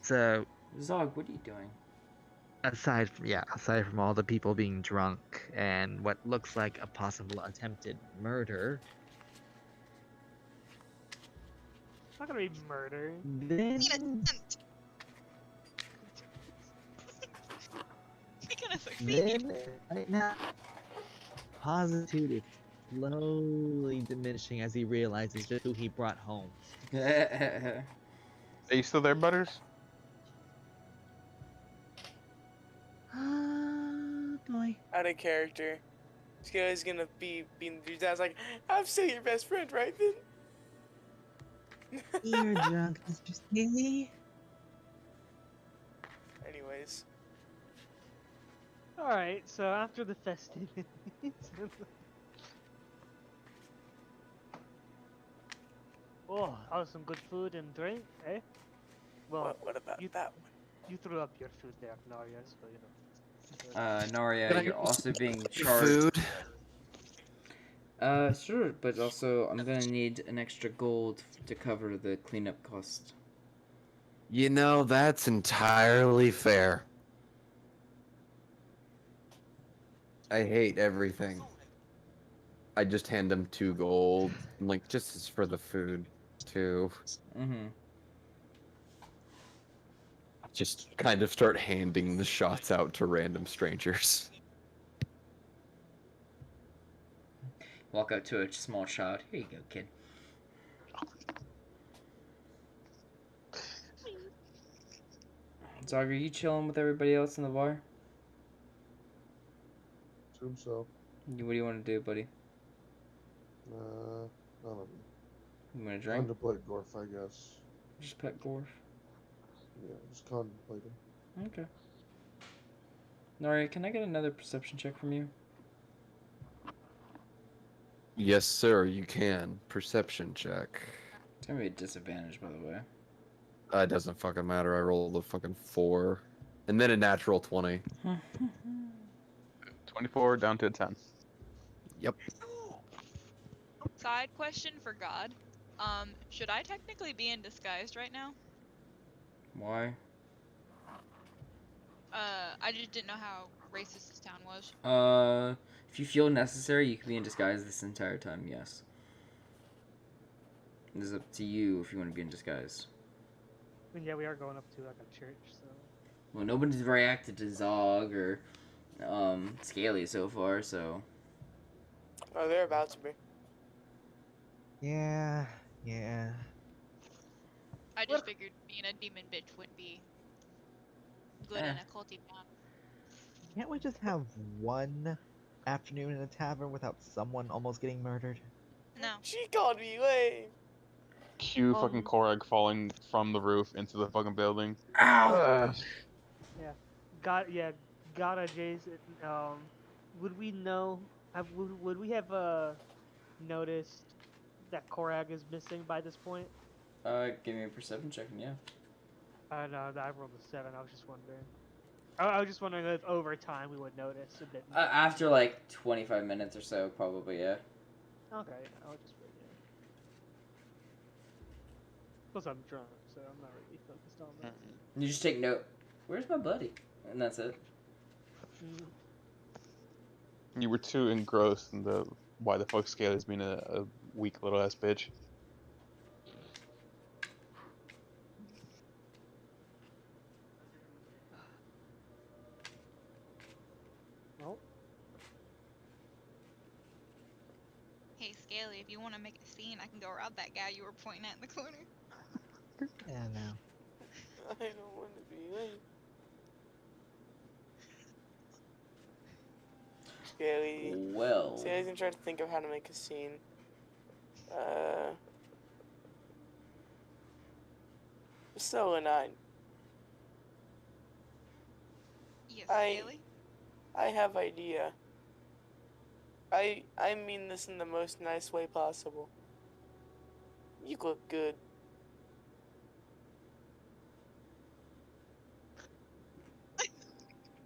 So, Zog, what are you doing? aside from all the people being drunk and what looks like a possible attempted murder, It's not gonna be murder. then Need a tent. You're gonna succeed. Then, right now, Positude is slowly diminishing as he realizes just who he brought home. Are you still there, Butters? Boy. Out of character. This guy's gonna be being the dude's ass like, I'm still your best friend, right then? You're drunk, Mr. Skinny. Anyways. All right. So after the festivities. Oh, that was some good food and drink, eh? Well, What about you- that you threw up your food there, Narya, so you know. Narya, Can I you're get also some being charged. Food? Sure, but also I'm gonna need an extra gold to cover the cleanup cost. You know, that's entirely fair. I hate everything. I just hand them 2 gold. I'm like, just as for the food, too. Mm-hmm. Just kind of start handing the shots out to random strangers. Walk up to a small child. Here you go, kid. Zog, are you chilling with everybody else in the bar? Assume so. What do you want to do, buddy? I don't know. You want to drink? Contemplate Gorf, I guess. Just pet Gorf. Yeah, just contemplating. Okay. Narya, can I get another perception check from you? Yes, sir, you can. Perception check. It's gonna be a disadvantage, by the way. It doesn't fucking matter. I rolled a fucking 4. And then a natural 20. 24 down to a 10. Yep. Side question for God. Should I technically be in disguise right now? Why? I just didn't know how racist this town was. If you feel necessary, you can be in disguise this entire time, yes. It's up to you if you want to be in disguise. I mean, yeah, we are going up to like a church, so. Well, nobody's reacted to Zog or Scaly so far, so Oh, they're about to be. Yeah, yeah. I just figured being a demon bitch would be good in a culty town. Can't we just have one afternoon in a tavern without someone almost getting murdered? No. She called me lame. Cue fucking Korag falling from the roof into the fucking building. Ow! Ugh. Gotta Jason. Would we know? Would we have noticed that Korag is missing by this point? Give me a perception check, and yeah. No, I rolled a 7. I was just wondering. I was just wondering if over time we would notice a bit more. After like 25 minutes or so, probably, yeah. Okay, I'll just wait. Yeah. Plus, I'm drunk, so I'm not really focused on that. You just take note. Where's my buddy? And that's it. You were too engrossed in the why the fuck Scaly's being a weak little ass bitch. Well, Hey, Scaly, if you want to make a scene, I can go rob that guy you were pointing at in the corner. Yeah, no. I don't want to be lame. Scaly. Well. Scaly's gonna try to think of how to make a scene. So and Yes, I- Scaly? I have idea. I mean this in the most nice way possible. You look good.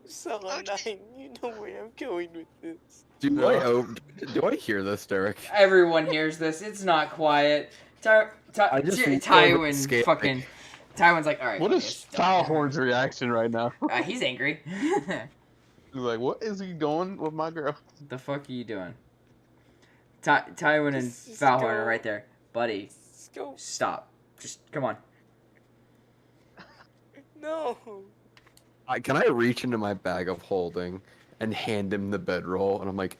So Okay. you know where I'm going with this. Do I hear this, Derek? Everyone hears this. It's not quiet. I just looked over at Scaly. Tywin's like, alright. What is Foulhorn's reaction right now? He's angry. He's like, what is he going with my girl? The fuck are you doing? Tywin and Just Foulhorn go. are right there. Buddy, Let's go. stop. Just, come on. No. Can I reach into my bag of holding and hand him the bedroll? And I'm like,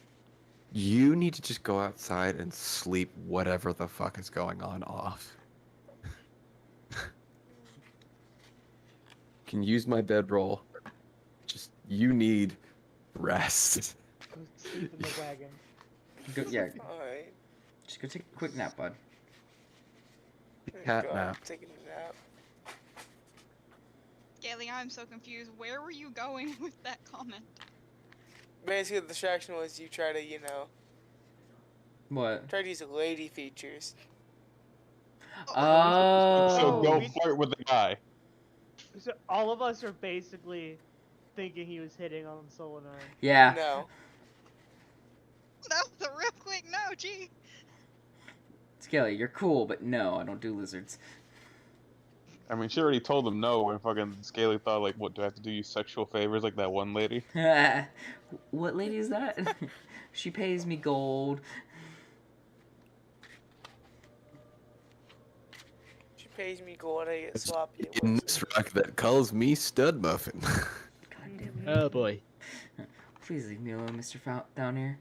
you need to just go outside and sleep whatever the fuck is going on off. Can use my bedroll. Just, you need rest. go sleep in the wagon. Go, yeah, Alright. just go take a quick nap, bud. Cat God, nap. Taking a nap. Scaly, I'm so confused. Where were you going with that comment? Basically, the distraction was you try to, What? try to use lady features. Oh. So go we- flirt with the guy. So all of us are basically thinking he was hitting on Solinar. Yeah. No. That was a real quick no, gee. Scaly, you're cool, but no, I don't do lizards. I mean, she already told him no, and fucking Scaly thought, like, what, do I have to do you sexual favors like that one lady? What lady is that? She pays me gold. She pays me gold, I get sloppy. at In once. this rock that calls me Stud Muffin. God damn it. Oh boy. Please leave me alone, Mr. Down here.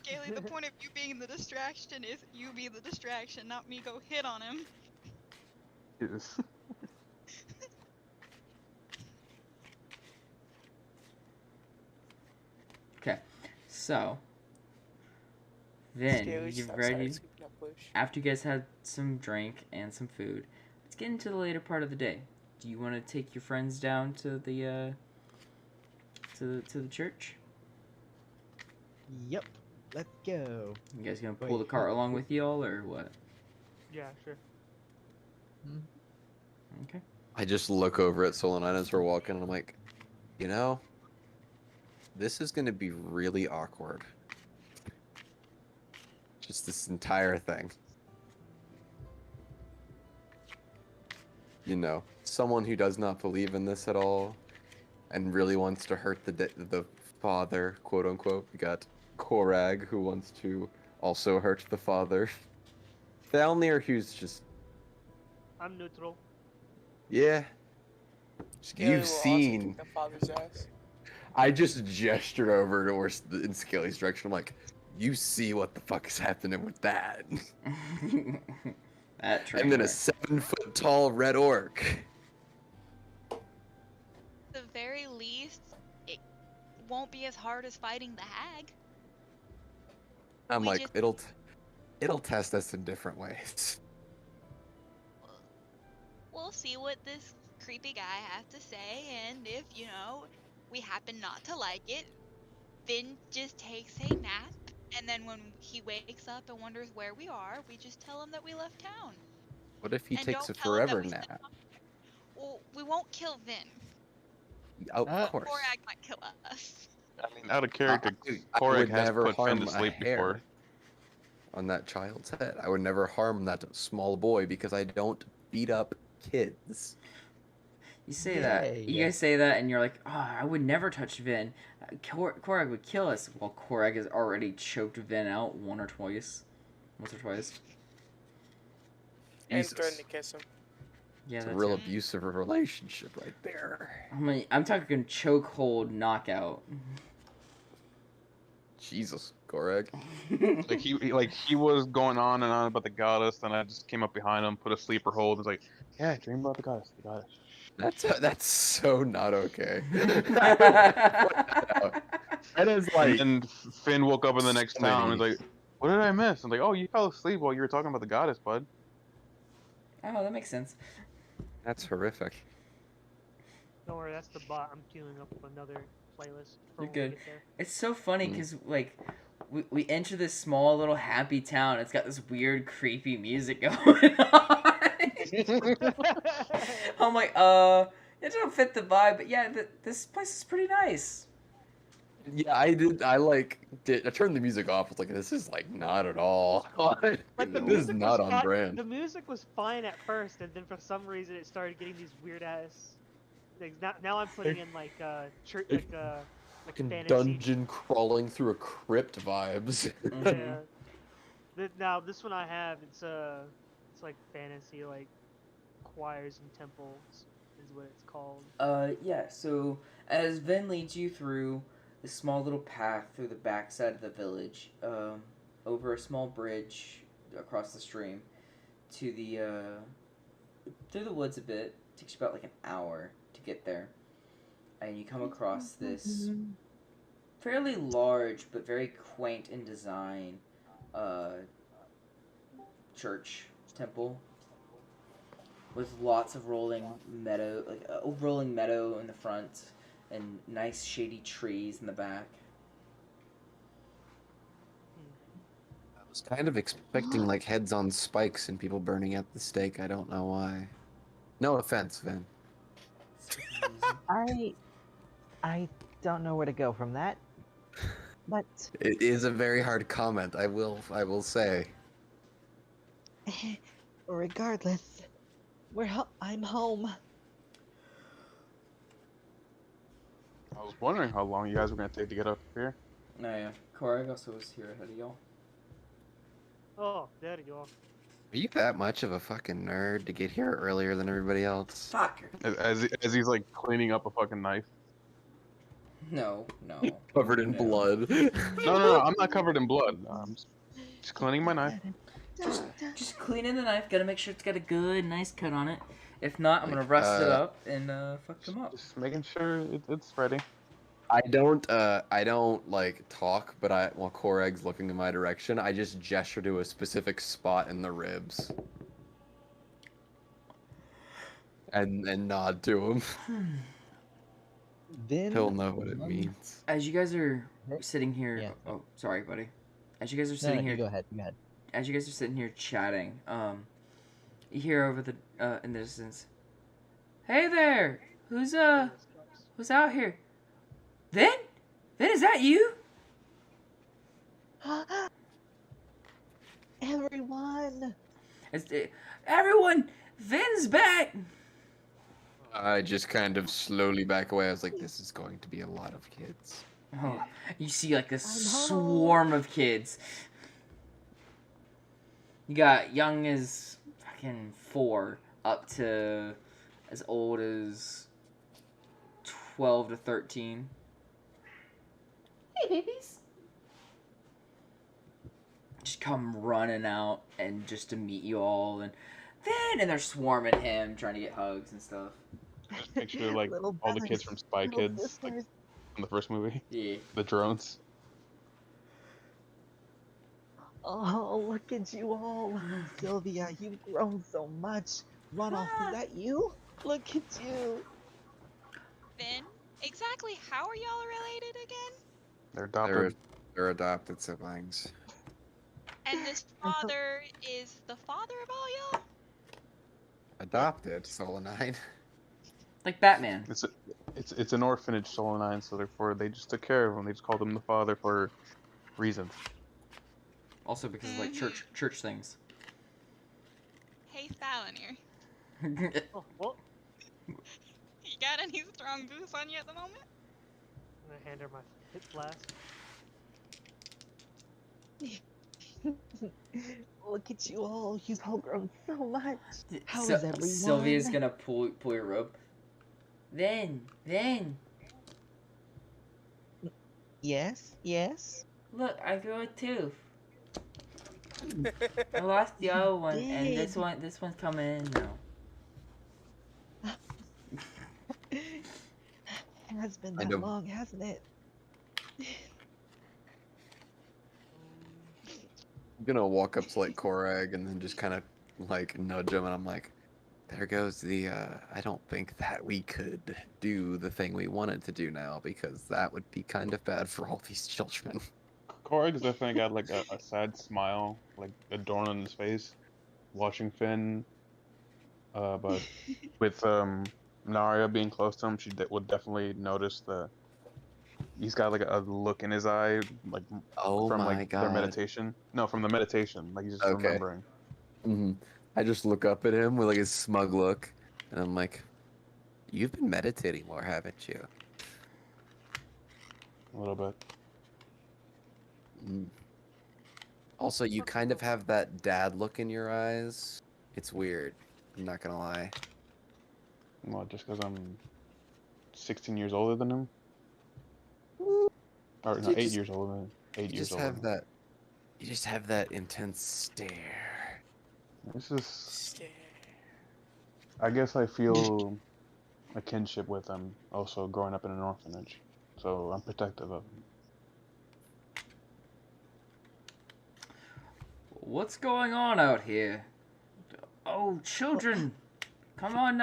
Scaly, the point of you being the distraction is you be the distraction, not me go hit on him. Yes. Okay, so then Scaly's you're outside ready. sweeping up bush. After you guys had some drink and some food, let's get into the later part of the day. Do you want to take your friends down to the to the church? Yep. Let's go. You guys gonna pull the Wait, cart who- along with y'all or what? Yeah, sure. Okay. I just look over at Solanine as we're walking, and I'm like, this is going to be really awkward. Just this entire thing. Someone who does not believe in this at all, and really wants to hurt the father, quote unquote. We got Korag, who wants to also hurt the father. Thalnir, who's just, I'm neutral. yeah. Scaly will You've also seen. kick the father's ass. I just gestured over towards in Scaly's direction. I'm like, you see what the fuck is happening with that? That train And then a wreck. 7-foot tall red orc. the very least, it won't be as hard as fighting the hag. I'm We like, just- it'll test us in different ways. We'll see what this creepy guy has to say, and if, we happen not to like it, Finn just takes a nap, and then when he wakes up and wonders where we are, we just tell him that we left town. What if he And takes a don't tell him that forever we spent nap? time there. Well, we won't kill Vin. Of course. Korag might kill us. I mean, out of character, I Korag would has never put Finn harm to a sleep hair before. on that child's head. I would never harm that small boy because I don't beat up kids. You say that. You guys say that, and you're like, oh, I would never touch Vin. Korag would kill us. Well, Korag has already choked Vin out once or twice. And Jesus. threatened to kiss him. Yeah, It's a that's real it. abusive relationship right there. I'm talking chokehold knockout. Jesus, Korag. He was going on and on about the goddess, and I just came up behind him, put a sleeper hold, and was like, yeah, dream about the goddess, the goddess. That's so not okay. That is And like then Finn woke up in the next so town and many- was like, what did I miss? I'm like, oh, you fell asleep while you were talking about the goddess, bud. Oh, that makes sense. that's horrific. Don't worry, that's the bot. I'm queuing up another playlist. For You're when we good. get there. It's so funny because like we enter this small little happy town. It's got this weird creepy music going on. I'm like, it don't fit the vibe, but yeah, this place is pretty nice. Yeah, I turned the music off. I was like, this is like not at all. Like the This is music not was on fine. brand. The music was fine at first, and then for some reason it started getting these weird ass things. Now I'm putting in like Fucking fantasy. dungeon crawling through a crypt vibes. Yeah. Now this one I have, it's like fantasy, like choirs and temples is what it's called. Yeah, so as Vin leads you through this small little path through the backside of the village, over a small bridge across the stream to the through the woods a bit. Takes you about like an hour to get there, and you come across this fairly large but very quaint in design church temple with lots of rolling meadow, like a rolling meadow in the front and nice shady trees in the back. I was kind of expecting like heads on spikes and people burning at the stake. I don't know why. No offense, Vin. I don't know where to go from that. But It is a very hard comment. I will say. regardless, I'm home. I was wondering how long you guys were going to take to get up here. No, yeah. Korag also was here ahead of y'all. Oh, there you are. Are you that much of a fucking nerd to get here earlier than everybody else? Fuck. As he's like cleaning up a fucking knife. No. Covered in No. blood. No, I'm not covered in blood. I'm just cleaning my knife. Just cleaning the knife. Gotta make sure it's got a good, nice cut on it. If not, I'm gonna Like, rust it up and fuck them up. Just making sure it's ready. I don't like talk, but while Korag's looking in my direction, I just gesture to a specific spot in the ribs. And nod to him. Then He'll know what it means. As you guys are sitting here, Yeah. oh, sorry, buddy. As you guys are No, sitting you here, go ahead. You go ahead. as you guys are sitting here chatting, you hear over the in the distance, "Hey there, who's out here? Vin? Vin, is that you?" Everyone! Everyone, Vin's back. I just kind of slowly back away. I was like, this is going to be a lot of kids. Oh, you see like this I'm swarm of kids. You got young as fucking 4 up to as old as 12 to 13. Hey, babies. Just come running out and just to meet you all, and they're swarming him, trying to get hugs and stuff. Just picture like Little all the kids brothers, from Spy little Kids, like sisters. from the first movie, Yeah. the drones. Oh, look at you all. Sylvia, you've grown so much. Rudolph, is that you? Look at you. Finn, exactly how are y'all related again? They're They're adopted. they're adopted siblings. And this And so- father is the father of all y'all? Adopted, Solanine. Like Batman. It's an orphanage, Soul 9, so therefore they just took care of him. They just called him the father for reasons. Also because of like church things. Hey, Thalanir, Oh, well, you got any strong booze on you at the moment? I'm gonna hand her my hit blast. Look at you all. You've all grown so much. How So- is everyone? Sylvia's gonna pull your robe. Then. Yes, yes. Look, I grew a tooth. I lost the other one, and this did. one's coming in now. It has been Kind that of. long, hasn't it? I'm gonna walk up to like Korag and then just kind of like nudge him, and I'm like, "There goes the. I don't think that we could do the thing we wanted to do now because that would be kind of bad for all these children." Korg's definitely got like a sad smile, like adorned on his face, watching Finn. But with Narya being close to him, she would definitely notice he's got like a look in his eye, like Oh from my like god. their meditation. No, from the meditation, like he's just Okay. remembering. I just look up at him with like a smug look, and I'm like, "You've been meditating more, haven't you?" A little bit. Mm. Also, you kind of have that dad look in your eyes. It's weird. I'm not gonna lie. Well, just because I'm 16 years older than him, Ooh, or no, You 8 just- years older than him. 8 You years just older. have than him. that. You just have that intense stare. This is. Stare. I guess I feel a kinship with him. Also, growing up in an orphanage, so I'm protective of him. What's going on out here? Oh, children! Come on!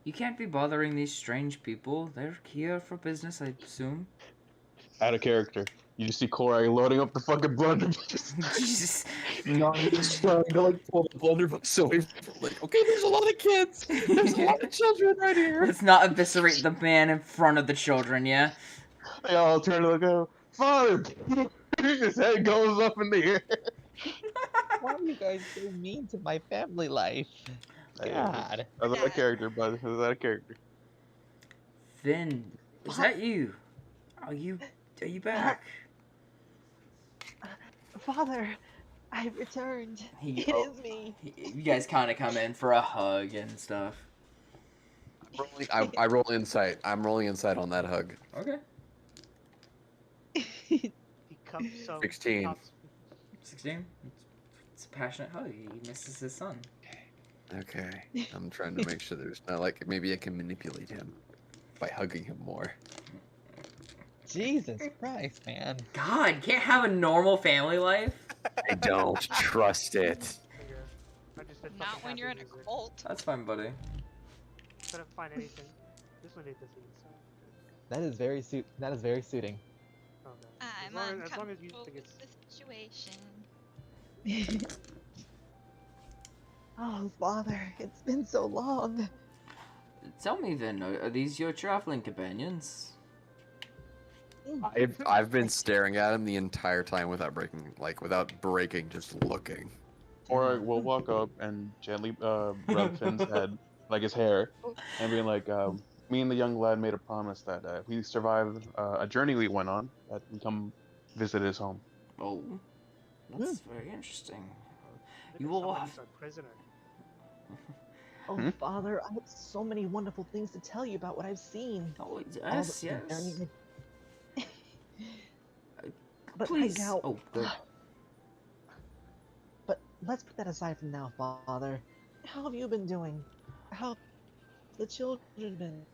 You can't be bothering these strange people. They're here for business, I assume. Out of character. You just see Korag loading up the fucking blunderbuss. Jesus. I'm just trying to like pull the blunderbuss away from like, okay, there's a lot of kids. There's a lot of children right here. Let's not eviscerate the man in front of the children, yeah? They all turn to look at him. Father! His head goes up in the air. Why are you guys so mean to my family life? God. I was out of character, bud. I was out of character. Finn, is that you? Are you back? Father, I've returned. He- It oh. is me. You guys kind of come in for a hug and stuff. I roll insight. I'm rolling insight on that hug. Okay. Become so 16. tops- 16? It's a passionate hug. He misses his son. Okay. I'm trying to make sure there's not like maybe I can manipulate him by hugging him more. Jesus Christ, man. God, can't have a normal family life? I don't trust it. Yeah. I just been Not fucking when you're in a happy music. cult. That's fine, buddy. Couldn't find anything. This one needs to see. So. That is very suiting. Okay. I'm as long as you uncomfortable think with it's the situation. Oh, Father, it's been so long. Tell me then, are these your traveling companions? I've been staring at him the entire time without breaking, just looking. Korag will walk up and gently rub Finn's head, like his hair, and be like, me and the young lad made a promise that if we survive a journey we went on, that we come visit his home. Oh, that's very interesting. maybe You all someone have- needs our prisoner. Oh, Hmm? Father, I have so many wonderful things to tell you about what I've seen. Oh, All yes, the yes. journey But Please. right now, Oh, good. but let's put that aside for now, Father. How have you been doing? How have the children been?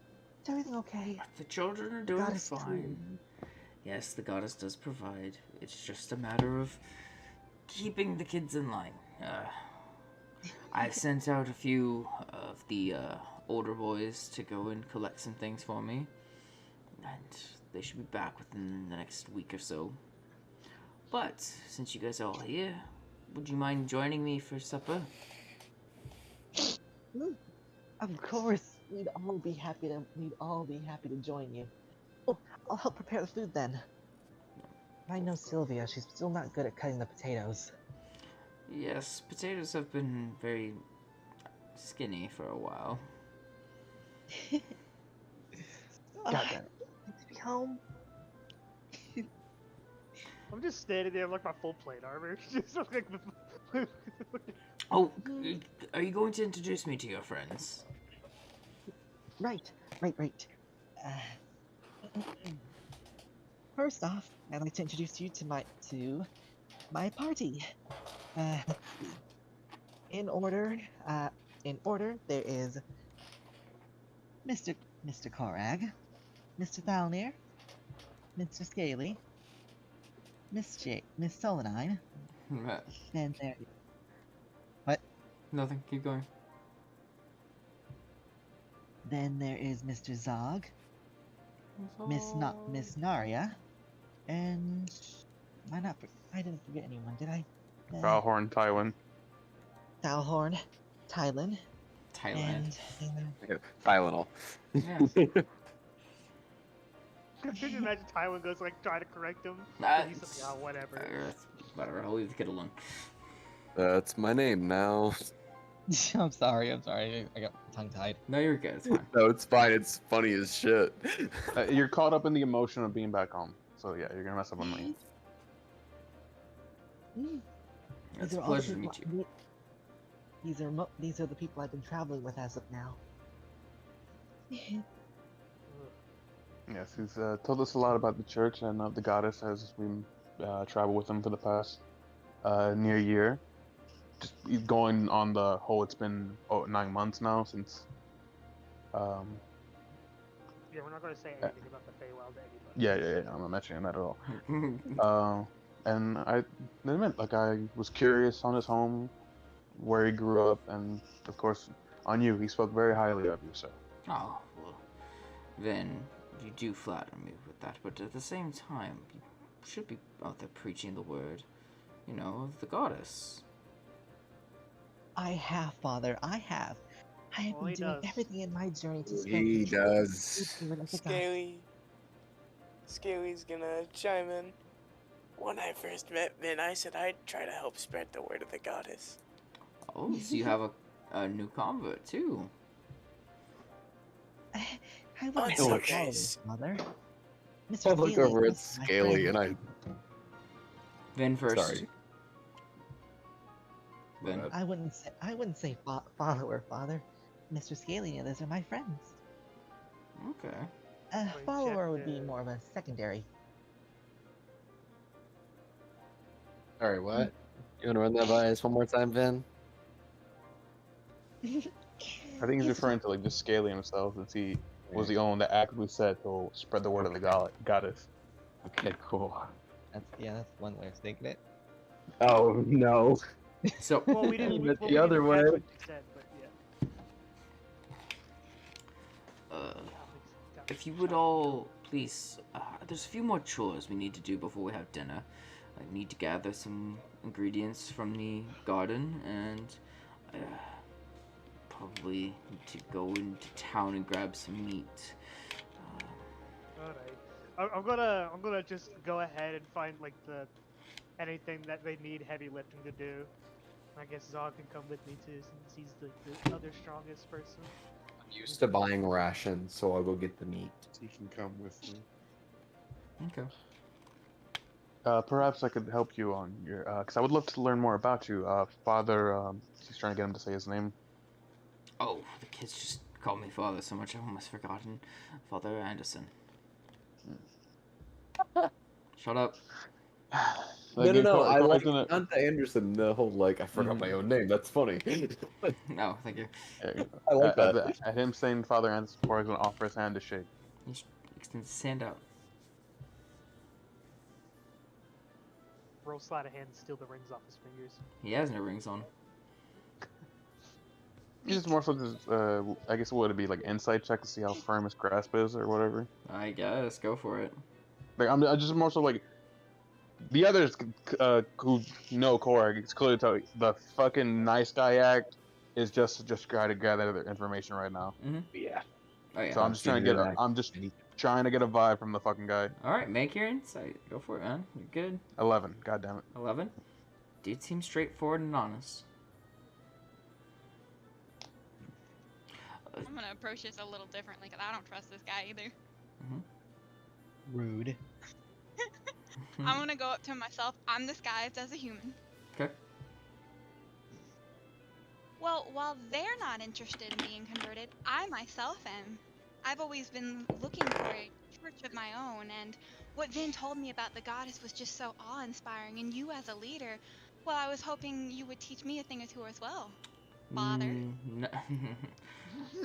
Is everything okay? The children are The doing goddess fine. too. Yes, the goddess does provide. It's just a matter of keeping the kids in line. I sent out a few of the older boys to go and collect some things for me, and they should be back within the next week or so. But since you guys are all here, would you mind joining me for supper? Of course, we'd all be happy to join you. Oh, I'll help prepare the food then. I know Sylvia, she's still not good at cutting the potatoes. Yes, potatoes have been very skinny for a while. God damn it. To be home. I'm just standing there like my full plate armor. Just like Oh, are you going to introduce me to your friends? Right. First off, I'd like to introduce you to my party. Let's see. In order, there is Mr. Korag, Mr. Thalnir, Mr. Scaly, Miss Solanine, and there. What? Nothing, keep going. Then there is Mr. Zog, Miss Naria, and I didn't forget anyone, did I? Valhorn, Tywin. Thalhorn, Tylan, Thailand. and Tylenol. Yeah. Could you imagine Tywin goes like try to correct him? Uh, And he's like, yeah, whatever. Whatever, I'll leave the kid alone. That's my name now. I'm sorry, I got tongue-tied. No, you're good, it's fine. No, it's fine. It's funny as shit. You're caught up in the emotion of being back home. So yeah, you're gonna mess up on me. It's These a are all the pleasure to meet people- you. These are the people I've been traveling with as of now. Yes, he's told us a lot about the church and of the goddess as we travel with him for the past near year. Just going on the whole, it's been 9 months now since. Yeah, we're not going to say anything about the Feywild to anybody. Yeah. I'm not mentioning that at all. And I admit, like, I was curious on his home, where he grew up, and of course, on you. He spoke very highly of you, so. Oh, well, then you do flatter me with that, but at the same time, you should be out there preaching the word, of the goddess. I have, Father, I have. I have Well, been he doing does. everything in my journey to spread He the truth does. of the goddess. Scaly's gonna chime in. When I first met Min, I said I'd try to help spread the word of the goddess. Oh, so you have a new convert, too. I wouldn't Oh, say okay. all of this, Mother. Mr. I look Scaly over at is my Scaly friend. and Vin first. Sorry. Vin. I wouldn't say follower, Father. Mr. Scaly and others are my friends. Okay. A Wait, follower check would be the- more of a secondary. Sorry, what? You want to run that by us one more time, Vin? I think he's referring to like just Scaly himself, since he was the only one that actively said he'll spread the word of the goddess. Okay, cool. That's one way of thinking it. Oh, no. So, Well, we didn't. But well, the we other didn't way. catch what you said, but yeah. if you would all please, there's a few more chores we need to do before we have dinner. I need to gather some ingredients from the garden, and probably need to go into town and grab some meat. Alright. I'm gonna just go ahead and find like anything that they need heavy lifting to do. I guess Zog can come with me too, since he's the other strongest person. I'm used to buying rations, so I'll go get the meat. He can come with me. Okay. Perhaps I could help you on your, because I would love to learn more about you. Father, he's trying to get him to say his name. Oh, the kids just call me Father so much I've almost forgotten. Father Anderson. Shut up. No, no, no. I like gonna, Ante Anderson. The whole like I forgot my own name. That's funny. No, thank you. I like that. At him saying Father Ansel, he's gonna offer his hand to shake. He just extends his hand out. Roll sleight of hand and steal the rings off his fingers. He has no rings on. He's just more so just, I guess what would it be, like insight check to see how firm his grasp is or whatever. I guess. Go for it. Like I'm just more so like the others who know Korra. It's clearly tell you, the fucking nice guy act is just try to gather their information right now. Yeah. Oh yeah. So I'm just trying to get a vibe from the fucking guy. All right, make your insight. Go for it, man. You're good. 11. God damn it. 11. Dude seems straightforward and honest. I'm gonna approach this a little differently because I don't trust this guy either. Rude. I'm gonna go up to myself. I'm disguised as a human. Okay. Well, while they're not interested in being converted, I myself am. I've always been looking for a church of my own, and what Vin told me about the goddess was just so awe-inspiring, and you as a leader, well, I was hoping you would teach me a thing or two as well, Father. No.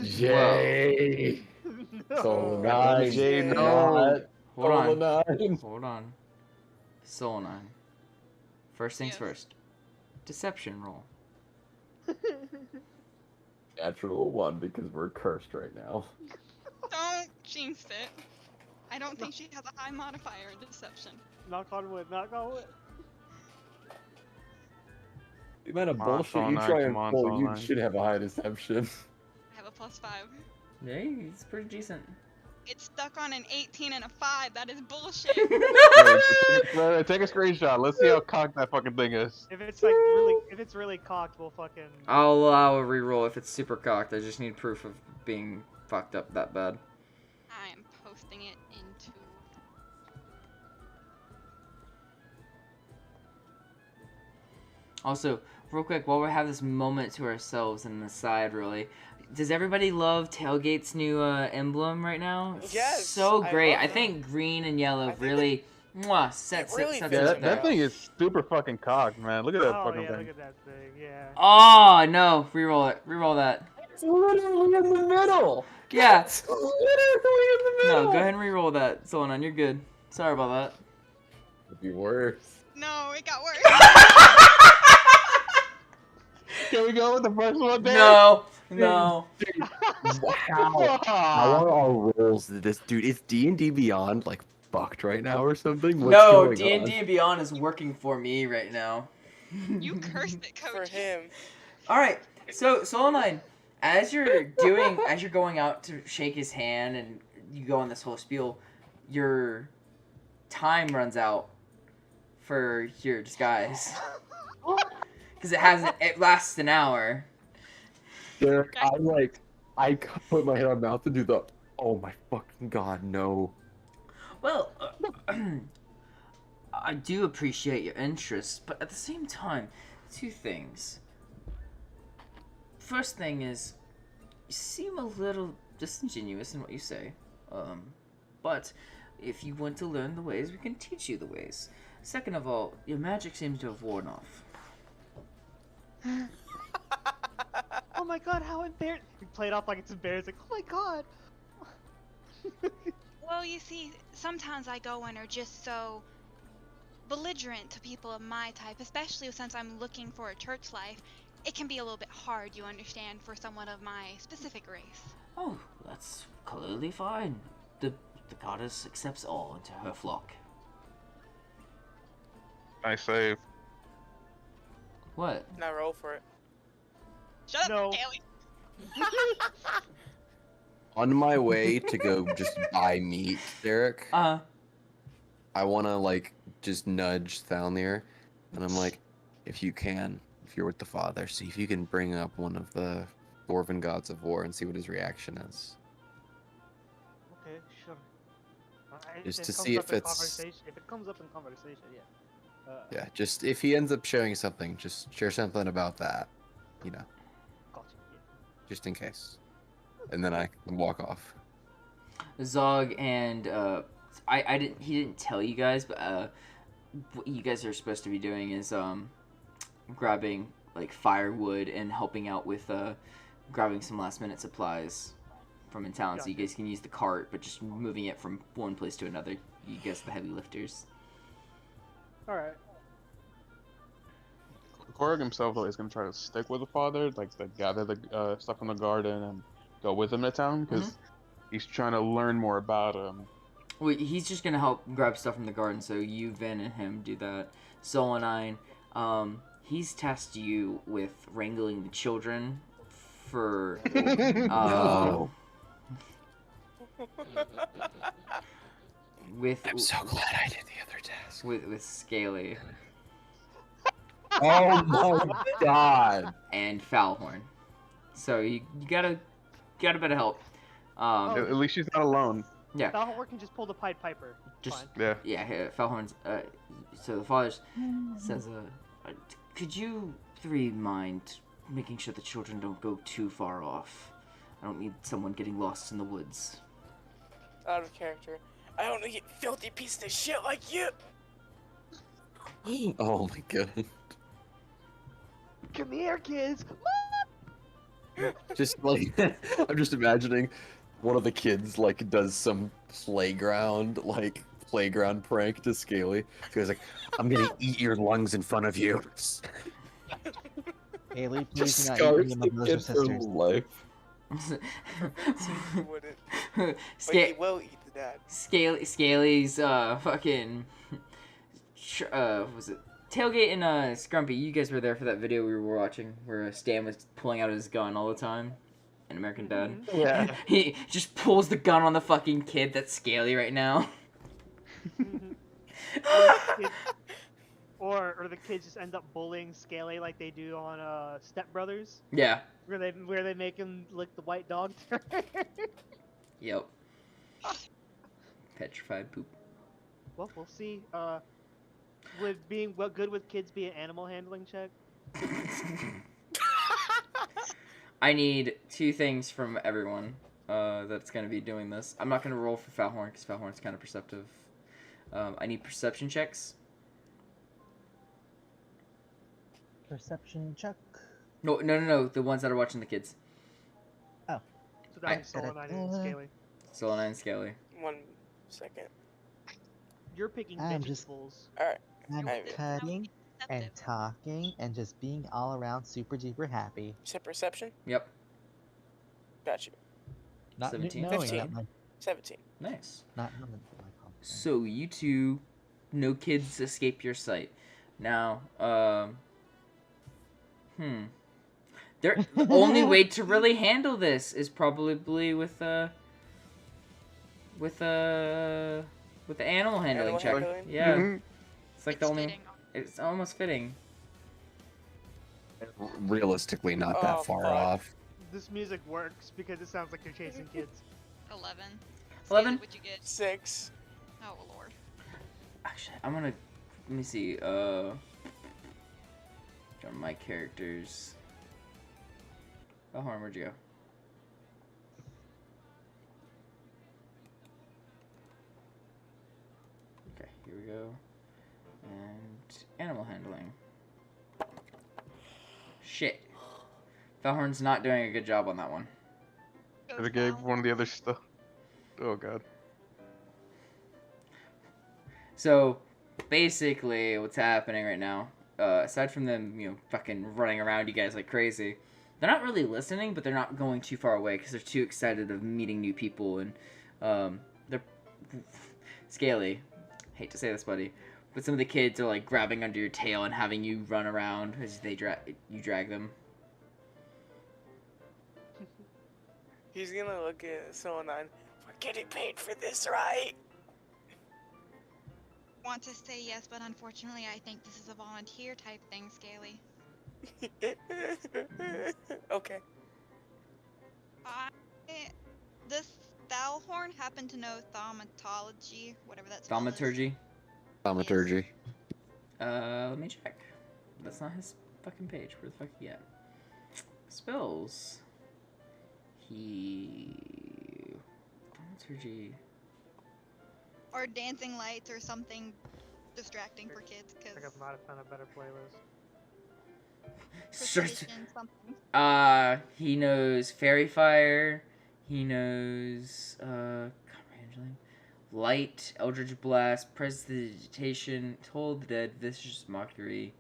Yay! So nice. Jay, Not Hold on. nine. Hold on. Soul 9. First things Yes. first. Deception roll. Natural 1 because we're cursed right now. Don't jinx it. I don't think she has a high modifier in deception. Knock on wood, knock on wood. The amount of Come on, bullshit Soul you Nine, try and come on, pull, Soul you Nine. should have a high deception. I have a +5. Yeah, it's pretty decent. It's stuck on an 18 and a 5. That is bullshit. Take a screenshot. Let's see how cocked that fucking thing is. If it's like really cocked, we'll fucking. I'll allow a reroll if it's super cocked. I just need proof of being fucked up that bad. I am posting it into. Also, real quick, while we have this moment to ourselves and the side, really, does everybody love Tailgate's new emblem right now? It's Yes, so I great. love I that. think green and yellow I think really sets really it fits Yeah, up that, in there. that thing is super fucking cocked, man. Look at that Oh fucking yeah, thing. look at that thing. Yeah. Oh no! Reroll it. Reroll that. It's literally in the middle. Yeah. It's literally in the middle. No, go ahead and reroll that, Solonon. You're good. Sorry about that. It'd be worse. No, it got worse. Can we go with the first one there? No. No. How are our rolls? This dude, is D&D Beyond like fucked right now or something? What's No, going D&D on? and Beyond is working for me right now. You cursed it, For coach. him. All right, so Solonine, as you're going out to shake his hand and you go on this whole spiel, your time runs out for your disguise because it lasts an hour. Derek, I put my head on my mouth and do the, oh my fucking god, no. Well, I do appreciate your interest, but at the same time, two things. First thing is, you seem a little disingenuous in what you say. But if you want to learn the ways, we can teach you the ways. Second of all, your magic seems to have worn off. Oh my god, how embarrassing! You play it off like it's embarrassing. Oh my god. Well, you see, sometimes I go in are just so belligerent to people of my type, especially since I'm looking for a church life. It can be a little bit hard, you understand, for someone of my specific race. Oh, that's clearly fine. The goddess accepts all into her flock. Nice save. What? Now roll for it. Shut No. up, Haley. On my way to go just buy meat, Derek, Uh, I want to like just nudge Thalnir, and I'm like, if you can, if you're with the father, see if you can bring up one of the Dwarven gods of war and see what his reaction is. Okay, sure. Just it to comes see up if in it's- conversation- if it comes up in conversation, yeah. Yeah, just if he ends up sharing something, just share something about that, you know, Gotcha. Yeah. just in case. And then I can walk off. Zog and he didn't tell you guys, but what you guys are supposed to be doing is grabbing like firewood and helping out with grabbing some last minute supplies from in town, so you guys can use the cart, but just moving it from one place to another. You guys are the heavy lifters. All right. Korg himself, though, is going to try to stick with the father, like to gather the stuff in the garden and go with him to town, because he's trying to learn more about him. Well, he's just gonna help grab stuff from the garden, so you, Vin, and him do that. Solanine, he's tasked you with wrangling the children for No. with I'm so glad I did the other task. with Scaly Oh my god. and Foulhorn. So you got a bit of help. At least she's not alone. Yeah. Falhor can just pull the Pied Piper. Just Fine. yeah, Foulhorn's. So the father says, could you three mind making sure the children don't go too far off? I don't need someone getting lost in the woods. Out of character. I don't need a filthy piece of shit like you. Oh my god. Come here, kids. Just like I'm just imagining one of the kids like does some playground prank to Scaly. So he's like, I'm gonna eat your lungs in front of you. Haley, Just please do not eat scars any of the my brothers or kid for sisters. life. He wouldn't. But he Sca- will eat the dad. Scaly's fucking what was it? Tailgate and Scrumpy, you guys were there for that video we were watching where Stan was pulling out his gun all the time in American Dad. Yeah. He just pulls the gun on the fucking kid that's Scaly right now. Or the kids just end up bullying Scaly like they do on Step Brothers, Yeah. where they make him lick the white dog. Yep. Petrified poop. Well, we'll see. Would being good with kids be an animal handling check? I need 2 things from everyone that's going to be doing this. I'm not going to roll for Foulhorn because Foulhorn's kind of perceptive. I need perception checks. Perception check. No. The ones that are watching the kids. So that was Solanine and Scaly. Solanine and Scaly. 1 second. You're picking I'm bitches just- bulls. Alright. I'm I- cutting and talking and just being all around super duper happy. Is it perception? Yep. Got you. Not 17. knowing 15. that my, 17. Nice. not knowing that my comp- So you two, no kids escape your sight. Now, the only way to really handle this is probably with the animal handling Animal check. handling? Yeah, Mhm. it's like It's the only. fitting. It's almost fitting. Realistically, not that Oh, far fuck. off. This music works because it sounds like you're chasing kids. 11. 11? What'd you get? 6. Oh lord. Actually, I'm gonna. Let me see. On my characters. Oh, Horn, where'd you go? Okay, here we go. And animal handling. Shit. Felhorn's not doing a good job on that one. Goes They gave down. one of the other stuff. Oh god. So, basically, what's happening right now, aside from them, fucking running around you guys like crazy, they're not really listening, but they're not going too far away because they're too excited of meeting new people, and they're Scaly. Hate to say this, buddy, but some of the kids are like grabbing under your tail and having you run around as you drag them. He's gonna look at someone on. We're getting paid for this, right? Want to say yes, but unfortunately, I think this is a volunteer type thing, Scaly. Okay. Does Thalhorn happen to know thaumatology, whatever that's Thaumaturgy. Thaumaturgy. Let me check. That's not his fucking page. Where the fuck he at? Spells. Thaumaturgy. Or dancing lights or something distracting for kids I think I because might have found a better playlist. Starts. precision something. He knows Fairy Fire. He knows comprehension, Light, Eldritch Blast, Prestidigitation, Toll the Dead, Vicious Mockery.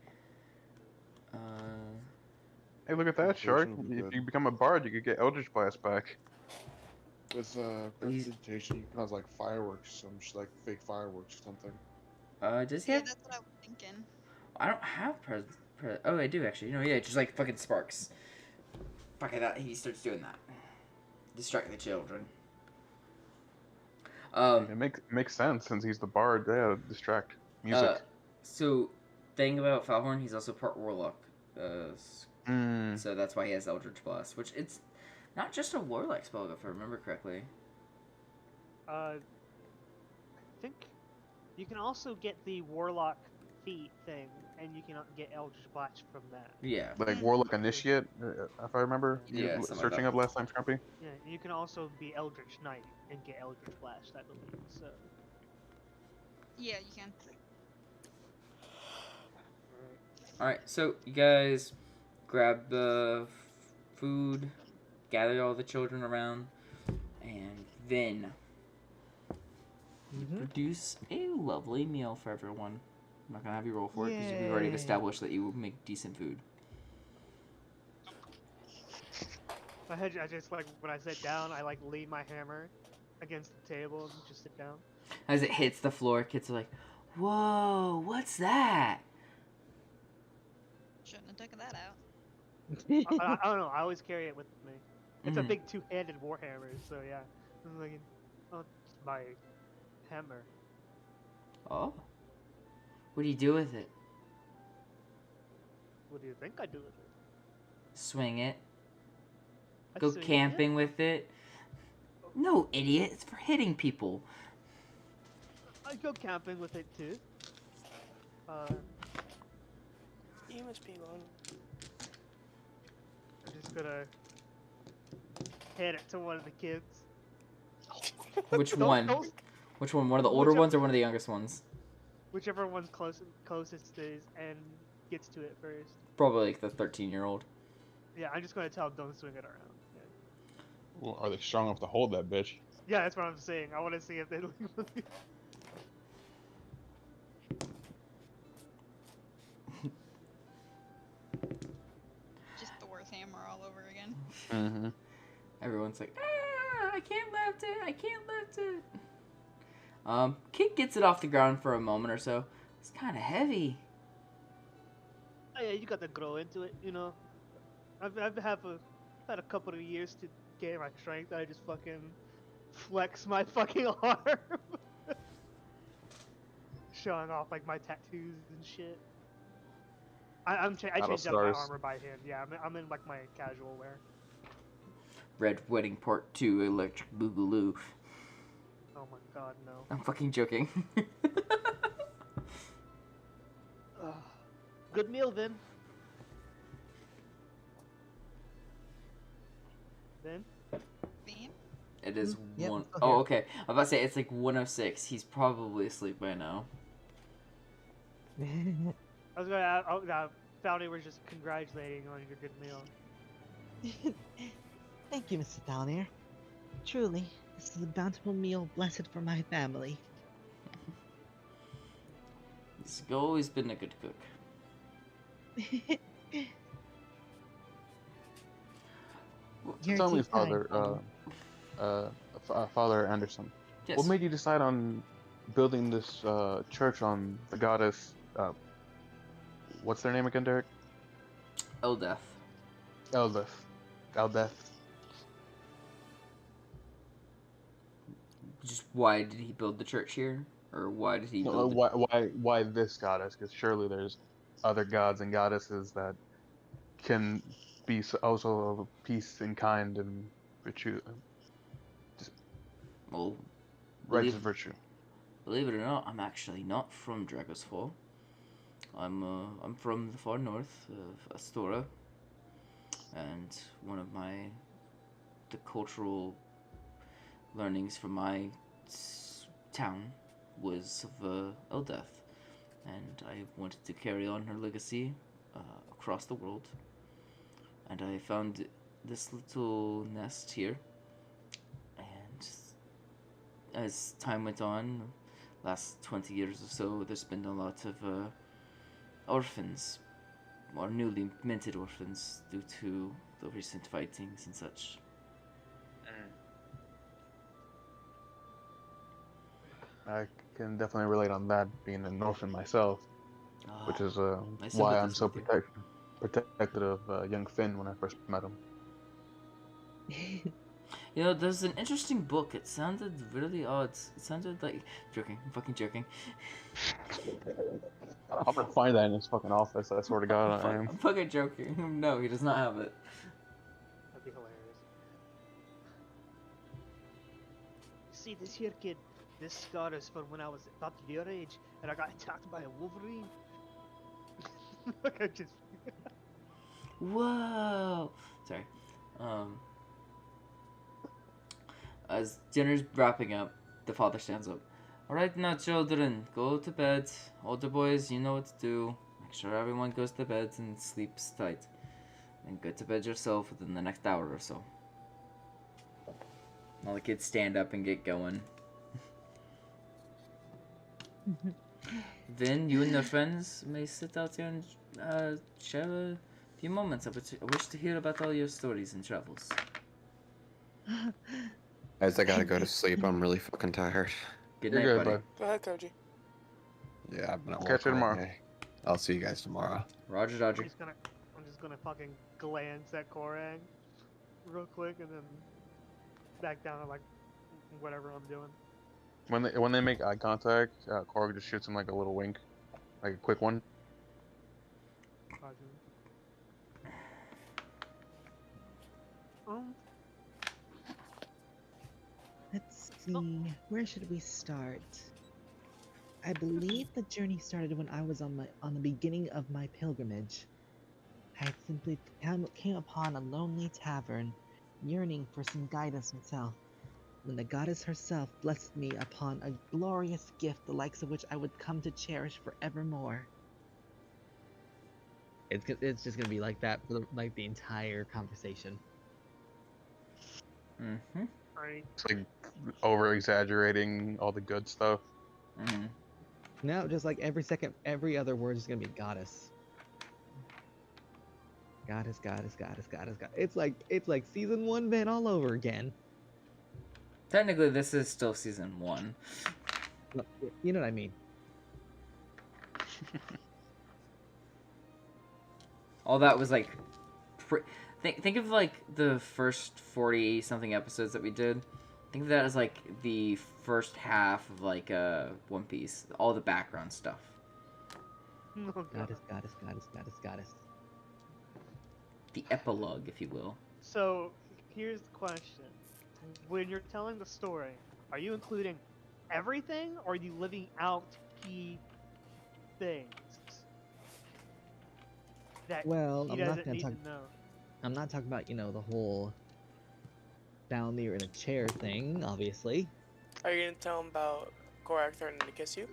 Hey, look at that, Shark. Prestidigitation would be If good. you become a bard, you could get Eldritch Blast back. With prestidigitation, you can cause like fireworks, some like fake fireworks or something. Does he Yeah, have? that's what I was thinking. I don't have oh, I do actually. You know, yeah, just like fucking sparks. Fucking that. He starts doing that. Distract the children. It makes sense since he's the bard. Yeah, distract music. So, thing about Falhorn, he's also part warlock. So that's why he has Eldritch Blast, which it's not just a warlock spell, if I remember correctly. I think you can also get the Warlock feat thing, and you can get Eldritch Blast from that. Yeah. Like Warlock Initiate, if I remember. Yeah, you something like searching that. up last time, Scrumpy. Yeah, and you can also be Eldritch Knight and get Eldritch Blast, I believe. So. Yeah, you can. Alright, so you guys grab the food, gather all the children around, and then produce a lovely meal for everyone. I'm not gonna have you roll for it because we've already Yay. established that you make decent food. I just like when I sit down, I like lean my hammer against the table and just sit down. As it hits the floor, kids are like, "Whoa, what's that?" Shouldn't have taken that out. I don't know. I always carry it with me. It's a Mhm. big two-handed warhammer, so yeah. I'm like, oh, it's my hammer. Oh. What do you do with it? What do you think I do with it? Swing it. I Go swing it, camping with it. No, idiot. It's for hitting people. yeah. I go camping with it too. You must be alone. I'm just gonna hand it to one of the kids. Which Don't- one? don't- Which one? One of the older Whichever- one's or one of the youngest ones? Whichever one's closest is and gets to it first. Probably like the 13-year-old. Yeah, I'm just gonna tell them don't swing it around. Yeah, Well, are they strong enough to hold that bitch? yeah, that's what I'm saying. I want to see if they leave with me. Just Thor's hammer all over again. Mm-hmm. Everyone's like, ah, I can't lift it. I can't lift it. Kid gets it off the ground for a moment or so. It's kind of heavy. Oh, yeah, you got to grow into it, you know. I've had a couple of years to gain my strength. I just fucking flex my fucking arm, showing off like my tattoos and shit. I changed up my stars. armor by hand. Yeah, I'm in like my casual wear. Red Wedding Part 2 Electric Boogaloo. Oh my god, no. I'm fucking joking. Ugh. Good meal, Vin. Vin? Theme? It is Yep, one I'm still oh here. okay. I'm about to say it's like 1:06. He's probably asleep by now. I was gonna. Foundy was just congratulating on your good meal. Thank you, Mr. Dalnier. Truly, this is a bountiful meal blessed for my family. He's always been a good cook. You're Tell me, too kind, Father Anderson. Yes. What made you decide on building this church on the goddess? What's their name again, Derek? Eldeth. Eldeth. Eldeth. Just why did he build the church here? Or why did he No, build why this goddess? Because surely there's other gods and goddesses that can be also of peace and kind and virtue, Well, righteous virtue. believe it or not, I'm actually not from Dragos Fall. I'm from the far north of Astora, and one of the cultural learnings from my town was of Eldeth, and I wanted to carry on her legacy across the world. And I found this little nest here, and as time went on, last 20 years or so, there's been a lot of orphans, or newly minted orphans, due to the recent fightings and such. I can definitely relate on that, being an orphan myself, which is I why I'm sympathize so with you. protected of young Finn when I first met him. You know, there's an interesting book. It sounded really odd. It sounded like joking. I'm fucking joking. I'm gonna find that in his fucking office. I swear to God, I am. I'm fucking joking. No, he does not have it. That'd be hilarious. See this here kid, this scar is from when I was about your age and I got attacked by a wolverine. Look, I just Whoa. Sorry. As dinner's wrapping up, the father stands up. Alright now, children, go to bed. Older boys, you know what to do. Make sure everyone goes to bed and sleeps tight. And go to bed yourself within the next hour or so. All the kids stand up and get going. Then you and your friends may sit out here and share a few moments. I wish to hear about all your stories and travels. Guys, I gotta go to sleep. I'm really fucking tired. Good You're night, good, buddy. bud. Go ahead, Koji. Yeah, I've been at work Catch you all tomorrow. day. I'll see you guys tomorrow. Roger, Dodger. I'm just gonna fucking glance at Korang real quick and then back down to like whatever I'm doing. When they make eye contact, Korg just shoots him like a little wink, like a quick one. Let's see, where should we start? I believe the journey started when I was on the beginning of my pilgrimage. I had simply came upon a lonely tavern, yearning for some guidance myself, when the goddess herself blessed me upon a glorious gift, the likes of which I would come to cherish forevermore. It's just gonna be like that for like the entire conversation. Mm-hmm. Right. It's like over exaggerating all the good stuff. Mm-hmm. No, just like every other word is gonna be goddess. Goddess, goddess, goddess, goddess, goddess. It's like season 1 Ben all over again. Technically, this is still season 1. You know what I mean. All that was like, think of like the first 40 something episodes that we did. Think of that as like the first half of like One Piece, all the background stuff. Oh, God. Goddess, goddess, goddess, goddess, goddess. The epilogue, if you will. So here's the question: when you're telling the story, are you including everything, or are you leaving out key things that Well, he I'm not doesn't gonna need talk. to know? I'm not talking about the whole down there in a chair thing, obviously. Are you gonna tell him about Korak threatening to kiss you?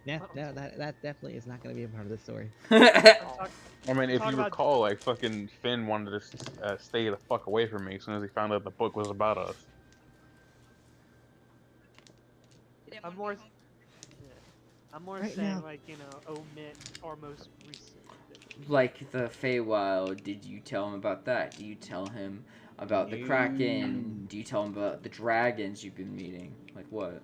Yeah, no, that definitely is not gonna be a part of the story. I mean, if Talk you about- recall, like fucking Finn wanted to stay the fuck away from me as soon as he found out the book was about us. You didn't I'm wanna more, be home. I'm more Right saying now- omit our most recent. Like the Feywild, did you tell him about that? Do you tell him about the Kraken? Do you tell him about the dragons you've been meeting? Like what?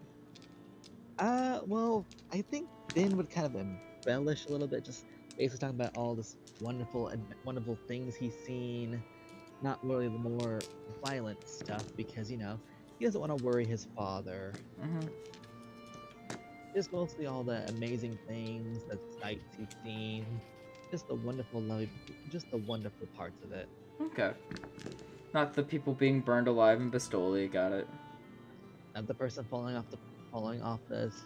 Well, I think Ben would kind of embellish a little bit, just basically talking about all this wonderful things he's seen. Not really the more violent stuff, because he doesn't want to worry his father. Mm-hmm. Just mostly all the amazing things, the sights he's seen, just the wonderful parts of it. Okay. Not the people being burned alive in Bastoli, got it. Not the person falling off the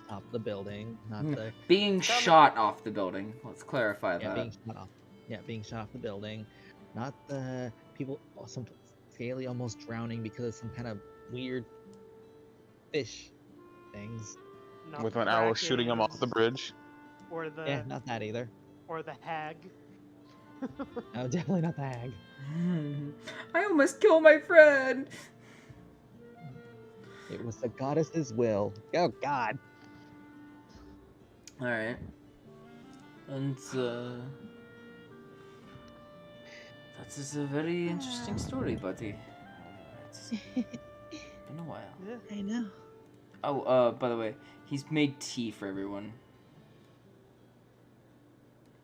top of the building. Not the Being shot off the building. Let's clarify that. being shot off the building. Not the people, some scaly almost drowning because of some kind of weird fish things. Not with the an arrow shooting him off the Krakens, bridge. or the Yeah, not that either. or the hag. No, definitely not the hag. I almost killed my friend. It was the goddess's will. Oh God. All right. And that is a very interesting story, buddy. It's been a while. Yeah. I know. Oh, by the way, he's made tea for everyone.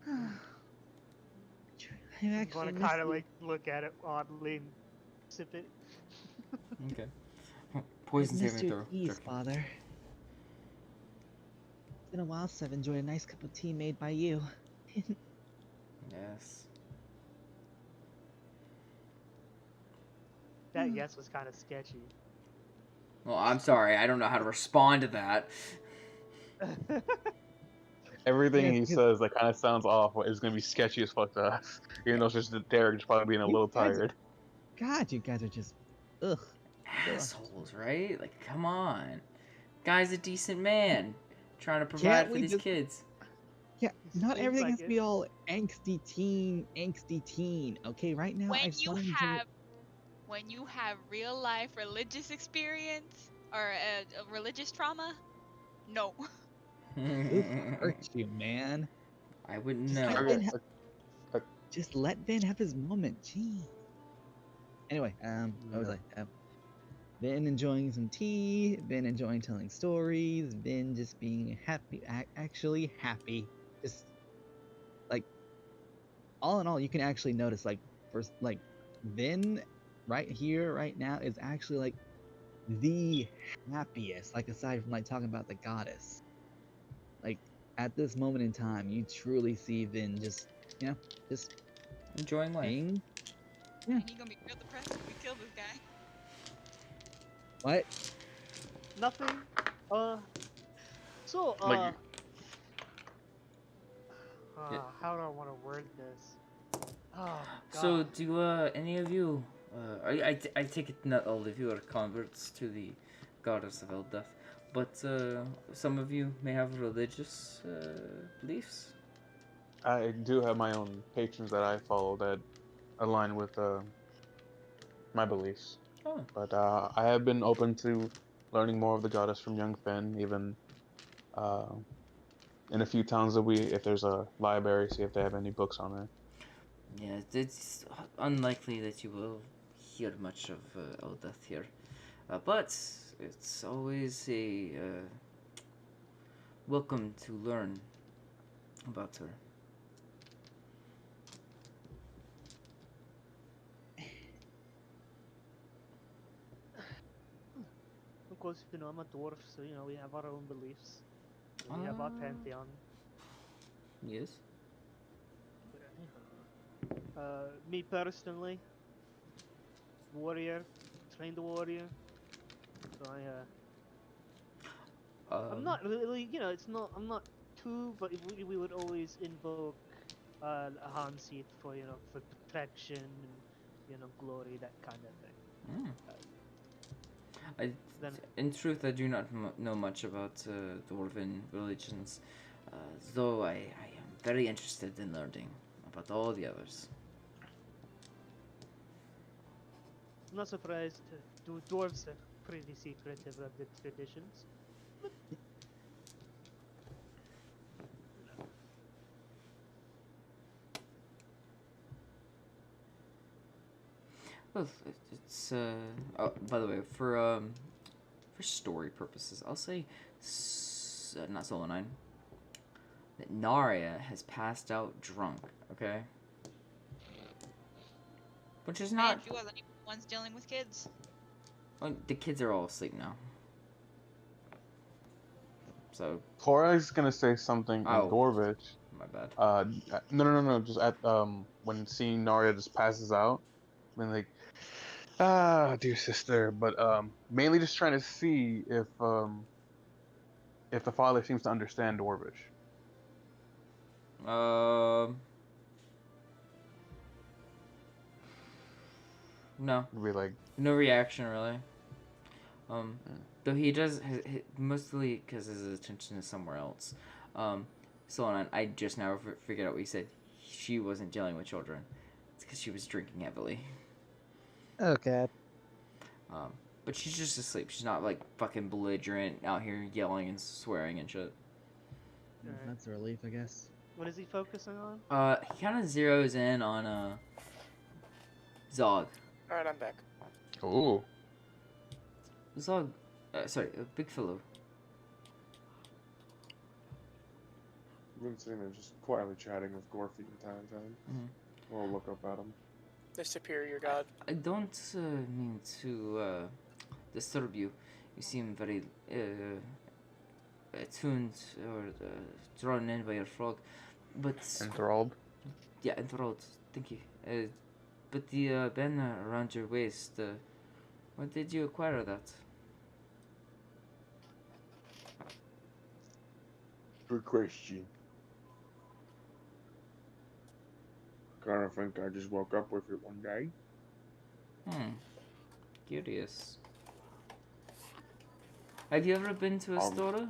I'm I'm actually gonna kind of miss like look at it oddly and sip it. Okay. I've Poison's missed your favorite teas, drink. Father. It's been a while since I've enjoyed a nice cup of tea made by you. Yes. That yes was kind of sketchy. Well, I'm sorry. I don't know how to respond to that. Everything Yeah, he because says that kind of sounds awful is gonna be sketchy as fuck to us. Even though it's just that Derek just probably being a you little guys, tired. God, you guys are just, ugh. Assholes, right? Like, come on. Guy's a decent man. Trying to provide Can't for we these just- kids. Yeah, not Seems everything like has to it. be all angsty teen. Okay, right now I When just you want to enjoy. have when you have real life religious experience or a religious trauma, no. Oof, hurt you, man. I wouldn't Just know. let Okay, Ben just let Ben have his moment. Gee. Anyway, what was I? Ben enjoying some tea. Ben enjoying telling stories. Ben just being happy, actually happy. Just like all in all, you can actually notice first Ben right here, right now is actually like the happiest. Like aside from like talking about the goddess, like at this moment in time, you truly see Vin just just Enjoying life. being And he gonna be real depressed when we kill this guy. what? Nothing. So like Yeah. how do I want to word this? Oh God. So, do any of you, I take it not all of you are converts to the goddess of Eldeath, but some of you may have religious beliefs. I do have my own patrons that I follow that align with my beliefs. Oh. But I have been open to learning more of the goddess from young Finn, even in a few towns that if there's a library, see if they have any books on her. Yeah, it's unlikely that you will hear much of Eldeath here, but it's always a welcome to learn about her. Of course, I'm a dwarf, so we have our own beliefs. We have our pantheon. Yes. Me personally, warrior, trained warrior. So I'm not really, it's not. I'm not too, but we would always invoke a Hanseath for for protection and glory, that kind of thing. Then In truth, I do not know much about dwarven religions, though I am very interested in learning about all the others. I'm not surprised. Dwarves are pretty secretive of the traditions. But, Well, it's oh, by the way, for story purposes, I'll say not Solo 9 that Narya has passed out drunk. Okay, which is Man, not. she wasn't even the ones dealing with kids. Well, the kids are all asleep now. So. Kora's gonna say something in Oh. Dwarvish. My bad. No. Just at when seeing Narya just passes out, I mean like, dear sister. But mainly just trying to see if the father seems to understand Dwarvish. No. It'd be like, No reaction really. Though he does, mostly because his attention is somewhere else. Solon, I just now figured out what he said. She wasn't dealing with children. It's because she was drinking heavily. Okay. But she's just asleep. She's not like fucking belligerent out here yelling and swearing and shit. Alright. That's a relief, I guess. What is he focusing on? He kind of zeroes in on Zog. Alright, I'm back. Ooh. Zog, sorry, a big fellow. I've been sitting there just quietly chatting with Gorfy from time to time. We'll look up at him. The superior god. I don't mean to disturb you. You seem very attuned or drawn in by your frog, but Enthralled. yeah, enthralled. Thank you. But the banner around your waist. When did you acquire that? Good question. Kind of think I just woke up with it one day. Curious. Have you ever been to a store?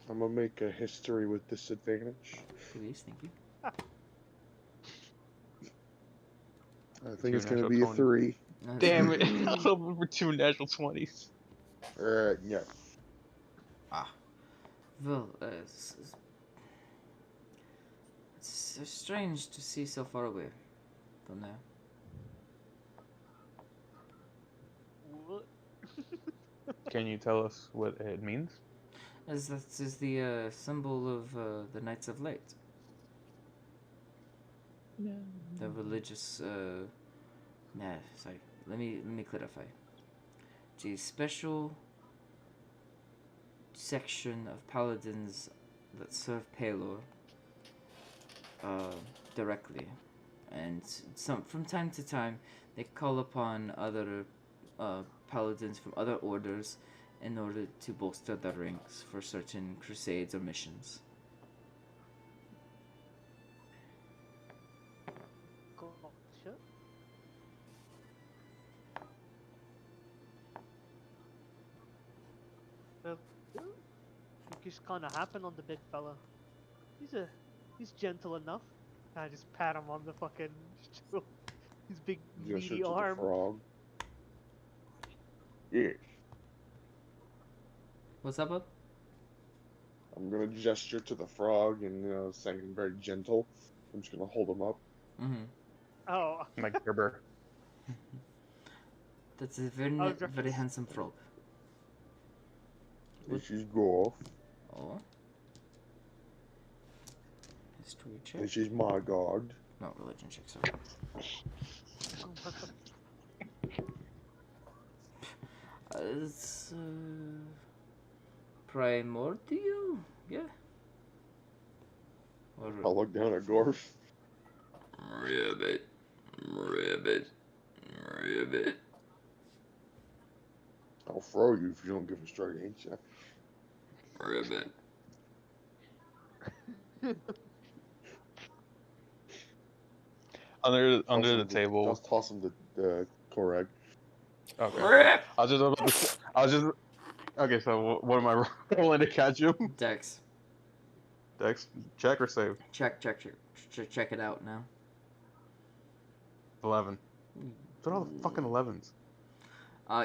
I'm gonna make a history with disadvantage. Please, thank you. I think it's Two gonna be a natural 3. Damn it! I was hoping for 2 natural 20s. Yeah. Well, it's strange to see so far away from there. What? Can you tell us what it means? As that is the symbol of the Knights of Light. No. The religious. Sorry. Let me clarify. It's a special section of paladins that serve Palor directly, and from time to time they call upon other paladins from other orders in order to bolster their ranks for certain crusades or missions. Gotcha. Well, I think it's kind of happened on the big fella. He's gentle enough. I just pat him on the fucking his big Gesture meaty to arm. the frog. Yeah. What's up, bud? I'm gonna gesture to the frog and saying very gentle. I'm just gonna hold him up. Mm-hmm. Oh, Like Gerber. That's a very Oh, very handsome frog. And she's Gorf. Oh. History check. And she's my god. No, religion check, sorry. It's primordial? Yeah. Or I'll look down at Gorf. ribbit. I'll throw you if you don't give a straight answer. Ribbit. Under Toss the him table. I'll toss him to Korag. Okay. Rip! I was just. Okay, so what am I rolling to catch him? Dex. Dex, check or save? Check it out now. 11. What are all the fucking 11s?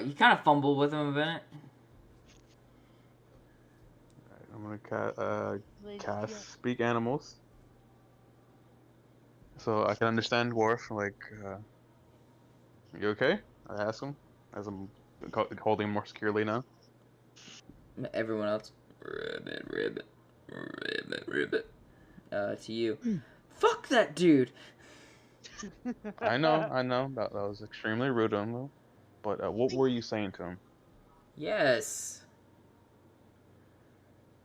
You kind of fumble with him a bit. Alright, I'm gonna cast Speak Animals. So I can understand Worf, like, you okay? I ask him, as I'm holding him more securely now. Everyone else. Ribbit. To you. Fuck that dude! I know, that was extremely rude of him, but what were you saying to him? Yes.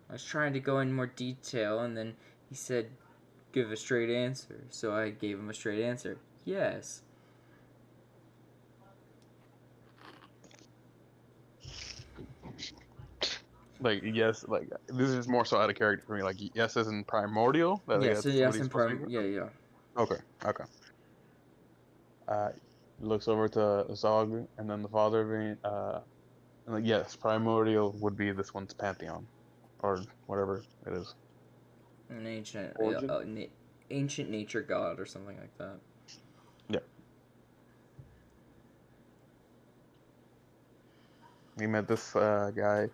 I was trying to go in more detail, and then he said, give a straight answer. So I gave him a straight answer. Yes. Like, yes, like, this is more so out of character for me. Like, yes isn't primordial? Yes, that's yes, what he's in supposed to be? yeah. Okay. looks over to Zog, and then the father being, and like, yes, primordial would be this one's pantheon, or whatever it is. An ancient, Origin? ancient nature god or something like that. Yeah. We met this guy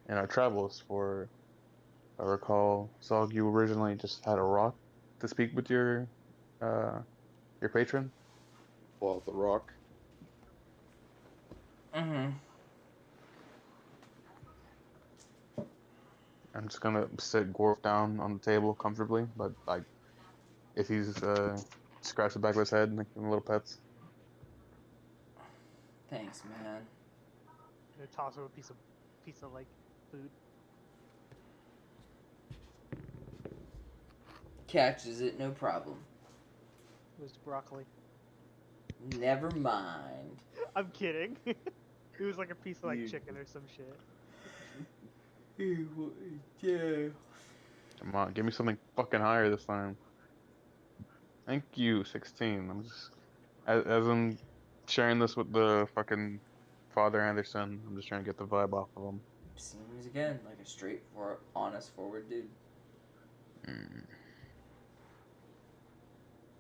in our travels for, if I recall, Zog, you originally just had a rock to speak with your patron. Well, the rock. Mm-hmm. I'm just gonna sit Gorf down on the table comfortably, but like, if he's scratch the back of his head and like little pets. Thanks, man. Gonna toss him a piece of like food. Catches it, no problem. It was broccoli. Never mind. I'm kidding. It was like a piece of like You- chicken or some shit. Yeah. Come on, give me something fucking higher this time. Thank you, 16. I'm just as I'm sharing this with the fucking Father Anderson, I'm just trying to get the vibe off of him. Seems again like a straightforward, honest, forward dude. Mm.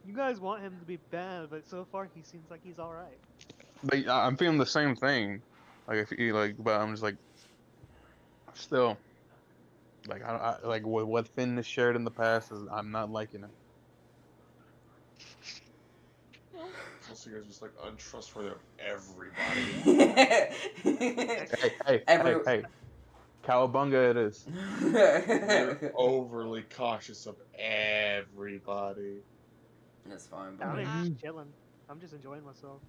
You guys want him to be bad, but so far he seems like he's all right. Like I'm feeling the same thing. Like if you like, but I'm just like, still, like I like what Finn has shared in the past is I'm not liking it. Plus, you guys just like untrustworthy of everybody. Hey, cowabunga it is. You're overly cautious of everybody. That's fine, I'm buddy. just chilling. I'm just enjoying myself.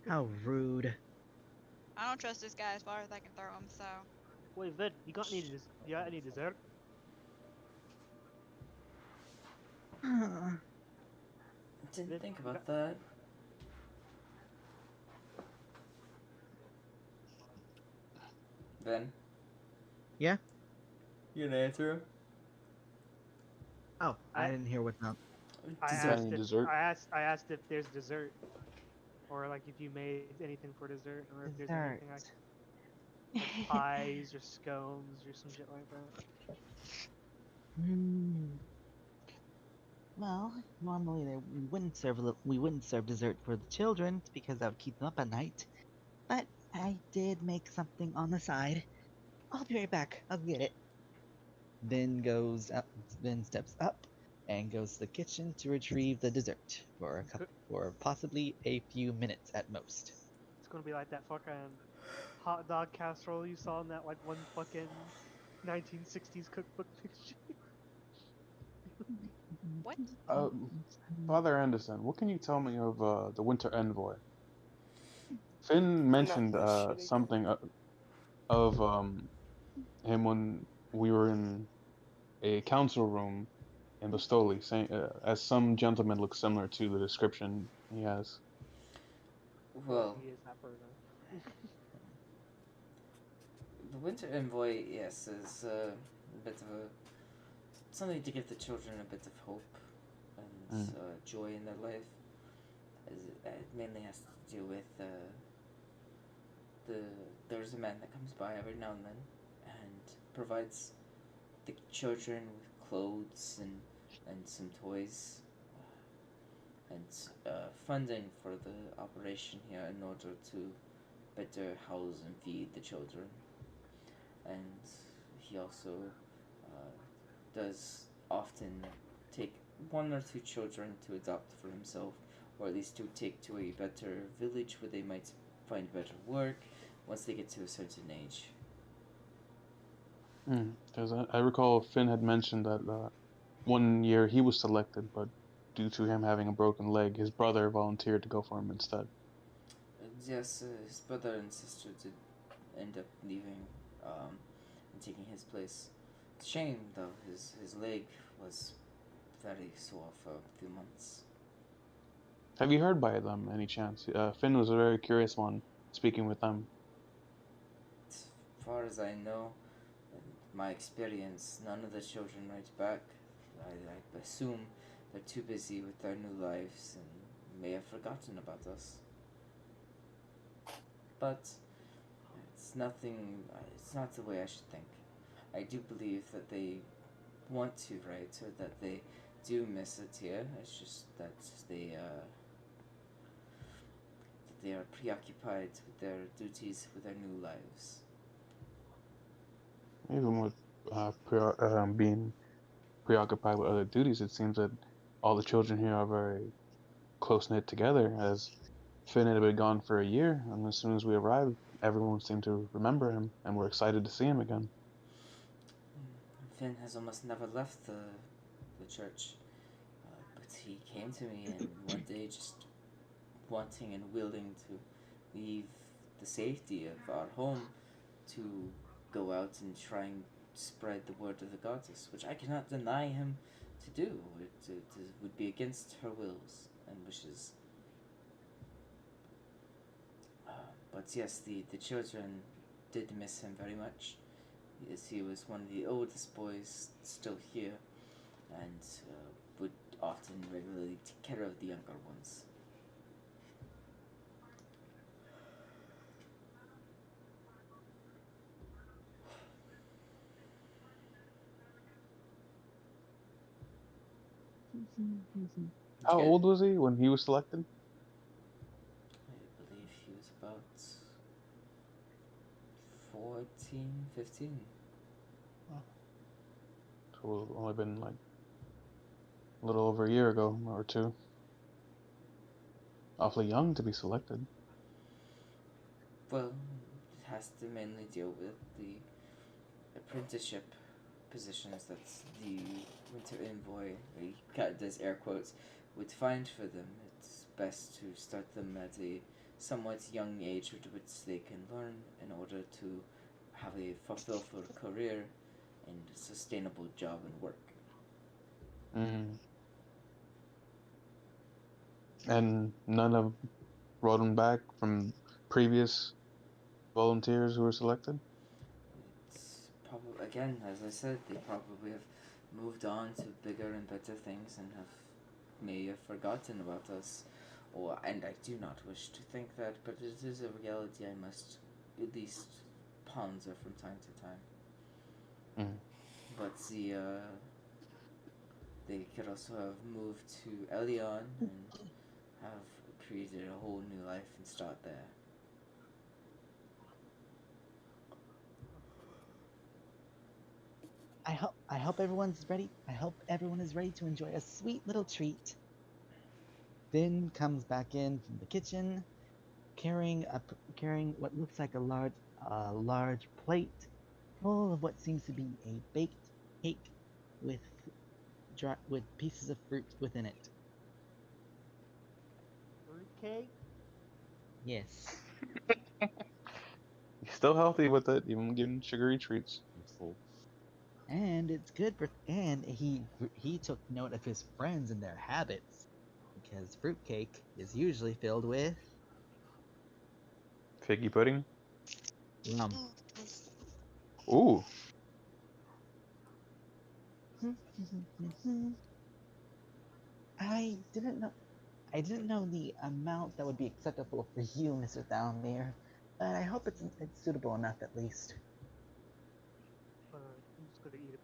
How rude. I don't trust this guy as far as I can throw him, so. Wait, Vid, you got any dessert? Didn't think about that. Then? Yeah? You gonna answer him? Oh, I didn't hear what's up. Dessert. Dessert? I asked if there's dessert, or like if you made anything for dessert, or if there's anything like pies or scones or some shit like that. Well, normally we wouldn't serve dessert for the children because that would keep them up at night. But I did make something on the side. I'll be right back. I'll get it. Then steps up and goes to the kitchen to retrieve the dessert for possibly a few minutes at most. It's gonna be like that fucking hot dog casserole you saw in that like one fucking 1960s cookbook picture. What? Father Anderson, what can you tell me of the Winter Envoy? Finn I'm mentioned not bullshitting. something of him when we were in a council room in Bastoli, saying as some gentleman looks similar to the description he has. Well, He is that person. the Winter Envoy, yes, is a bit of a something to give the children a bit of hope and joy in their life. It mainly has to do with there's a man that comes by every now and then and provides the children with clothes and some toys and funding for the operation here in order to better house and feed the children. And he also does often take one or two children to adopt for himself, or at least to take to a better village where they might find better work once they get to a certain age. Because I recall Finn had mentioned that one year he was selected, but due to him having a broken leg, his brother volunteered to go for him instead. Yes, his brother and sister did end up leaving and taking his place. It's a shame, though. His leg was very sore for a few months. Have you heard by them any chance? Finn was a very curious one speaking with them. As far as I know, in my experience, none of the children write back. I assume they're too busy with their new lives and may have forgotten about us. But it's nothing. It's not the way I should think. I do believe that they want to, right, or that they do miss it here. It's just that they are preoccupied with their duties, with their new lives. Even with being preoccupied with other duties, it seems that all the children here are very close knit together. As Finn had been gone for a year, and as soon as we arrived, everyone seemed to remember him, and were excited to see him again. Finn has almost never left the church, but he came to me and one day just wanting and willing to leave the safety of our home to go out and try and spread the word of the goddess, which I cannot deny him to do. It would be against her wills and wishes. But yes, the children did miss him very much, as he was one of the oldest boys still here, and would often regularly take care of the younger ones. How Okay. old was he when he was selected? I believe he was about 14, 15. So it's only been like a little over a year ago or two. Awfully young to be selected. Well, it has to mainly deal with the apprenticeship positions that the winter envoy, he does air quotes, would find for them. It's best to start them at a somewhat young age at which they can learn in order to have a fulfillful career and sustainable job and work. Mm. And none have wrote him back from previous volunteers who were selected? It's probably, again, as I said, they probably have moved on to bigger and better things and may have forgotten about us. And I do not wish to think that, but it is a reality I must at least ponder from time to time. Mm. But they could also have moved to Elion and have created a whole new life and start there. I hope everyone's ready. I hope everyone is ready to enjoy a sweet little treat. Finn comes back in from the kitchen, carrying what looks like a large plate full of what seems to be a baked cake with with pieces of fruit within it. Fruitcake? Yes. He's still healthy with it, even giving sugary treats. And it's good for and he took note of his friends and their habits because fruitcake is usually filled with Figgy pudding? rum. Ooh. I didn't know I didn't know the amount that would be acceptable for you, Mr. Thalmir, but I hope it's suitable enough at least. I'm just gonna eat a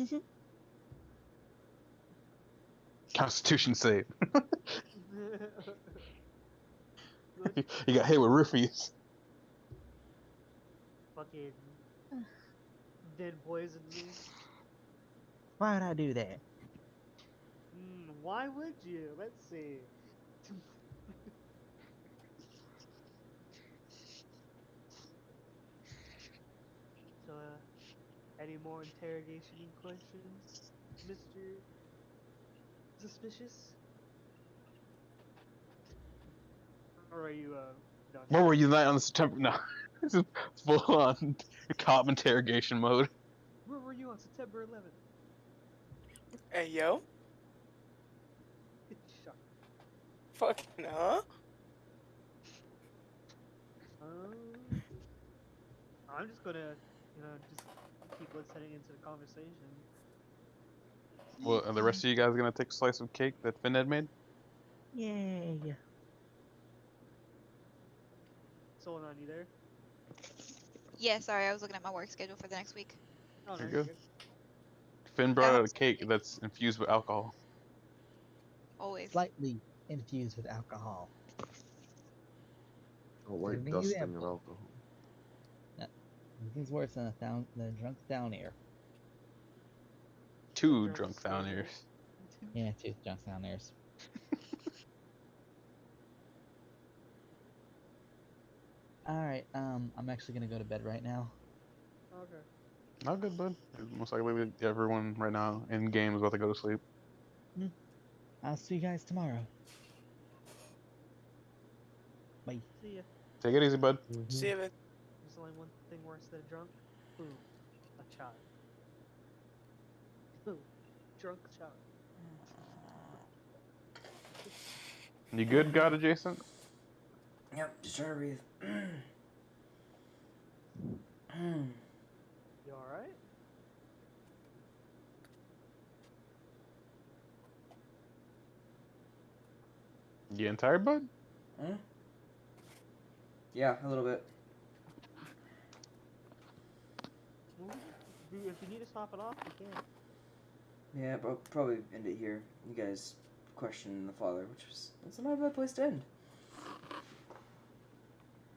piece. Constitution save. Good You got hit with roofies. fucking dead poison me. Why would I do that? Why would you? Let's see. So, any more interrogation questions, Mr. Suspicious? Or are you, done? Where were you tonight on September? No. This is full on cop interrogation mode. Where were you on September 11th? Hey, yo. Shut Fucking, huh? I'm just gonna, just keep listening into the conversation. Well, are the rest of you guys gonna take a slice of cake that Finn had made? Yay! Solon, you there? Yeah, sorry, I was looking at my work schedule for the next week. Oh, no, You're you're good. good. Finn Got brought out a house cake that's infused with alcohol. always. Slightly infused with alcohol. A white An dusting of example. alcohol. This is worse than a drunk down ear. Two Drunk drunk down Sailor. ears. Yeah, two drunk down ears. Alright, I'm actually gonna go to bed right now. Okay. Not good, bud. Most likely everyone right now in game is about to go to sleep. I'll see you guys tomorrow. Bye. See ya. Take it easy, bud. See you, man. There's only one thing worse than a drunk. Boom. A child. Boom. Drunk child. You good, God adjacent? Yep, just trying to breathe. You alright? You getting tired, bud? Yeah, a little bit. Well, if you need to stop it off, you can. Yeah, but I'll probably end it here. You guys questioning the father, which was, that's not a bad place to end.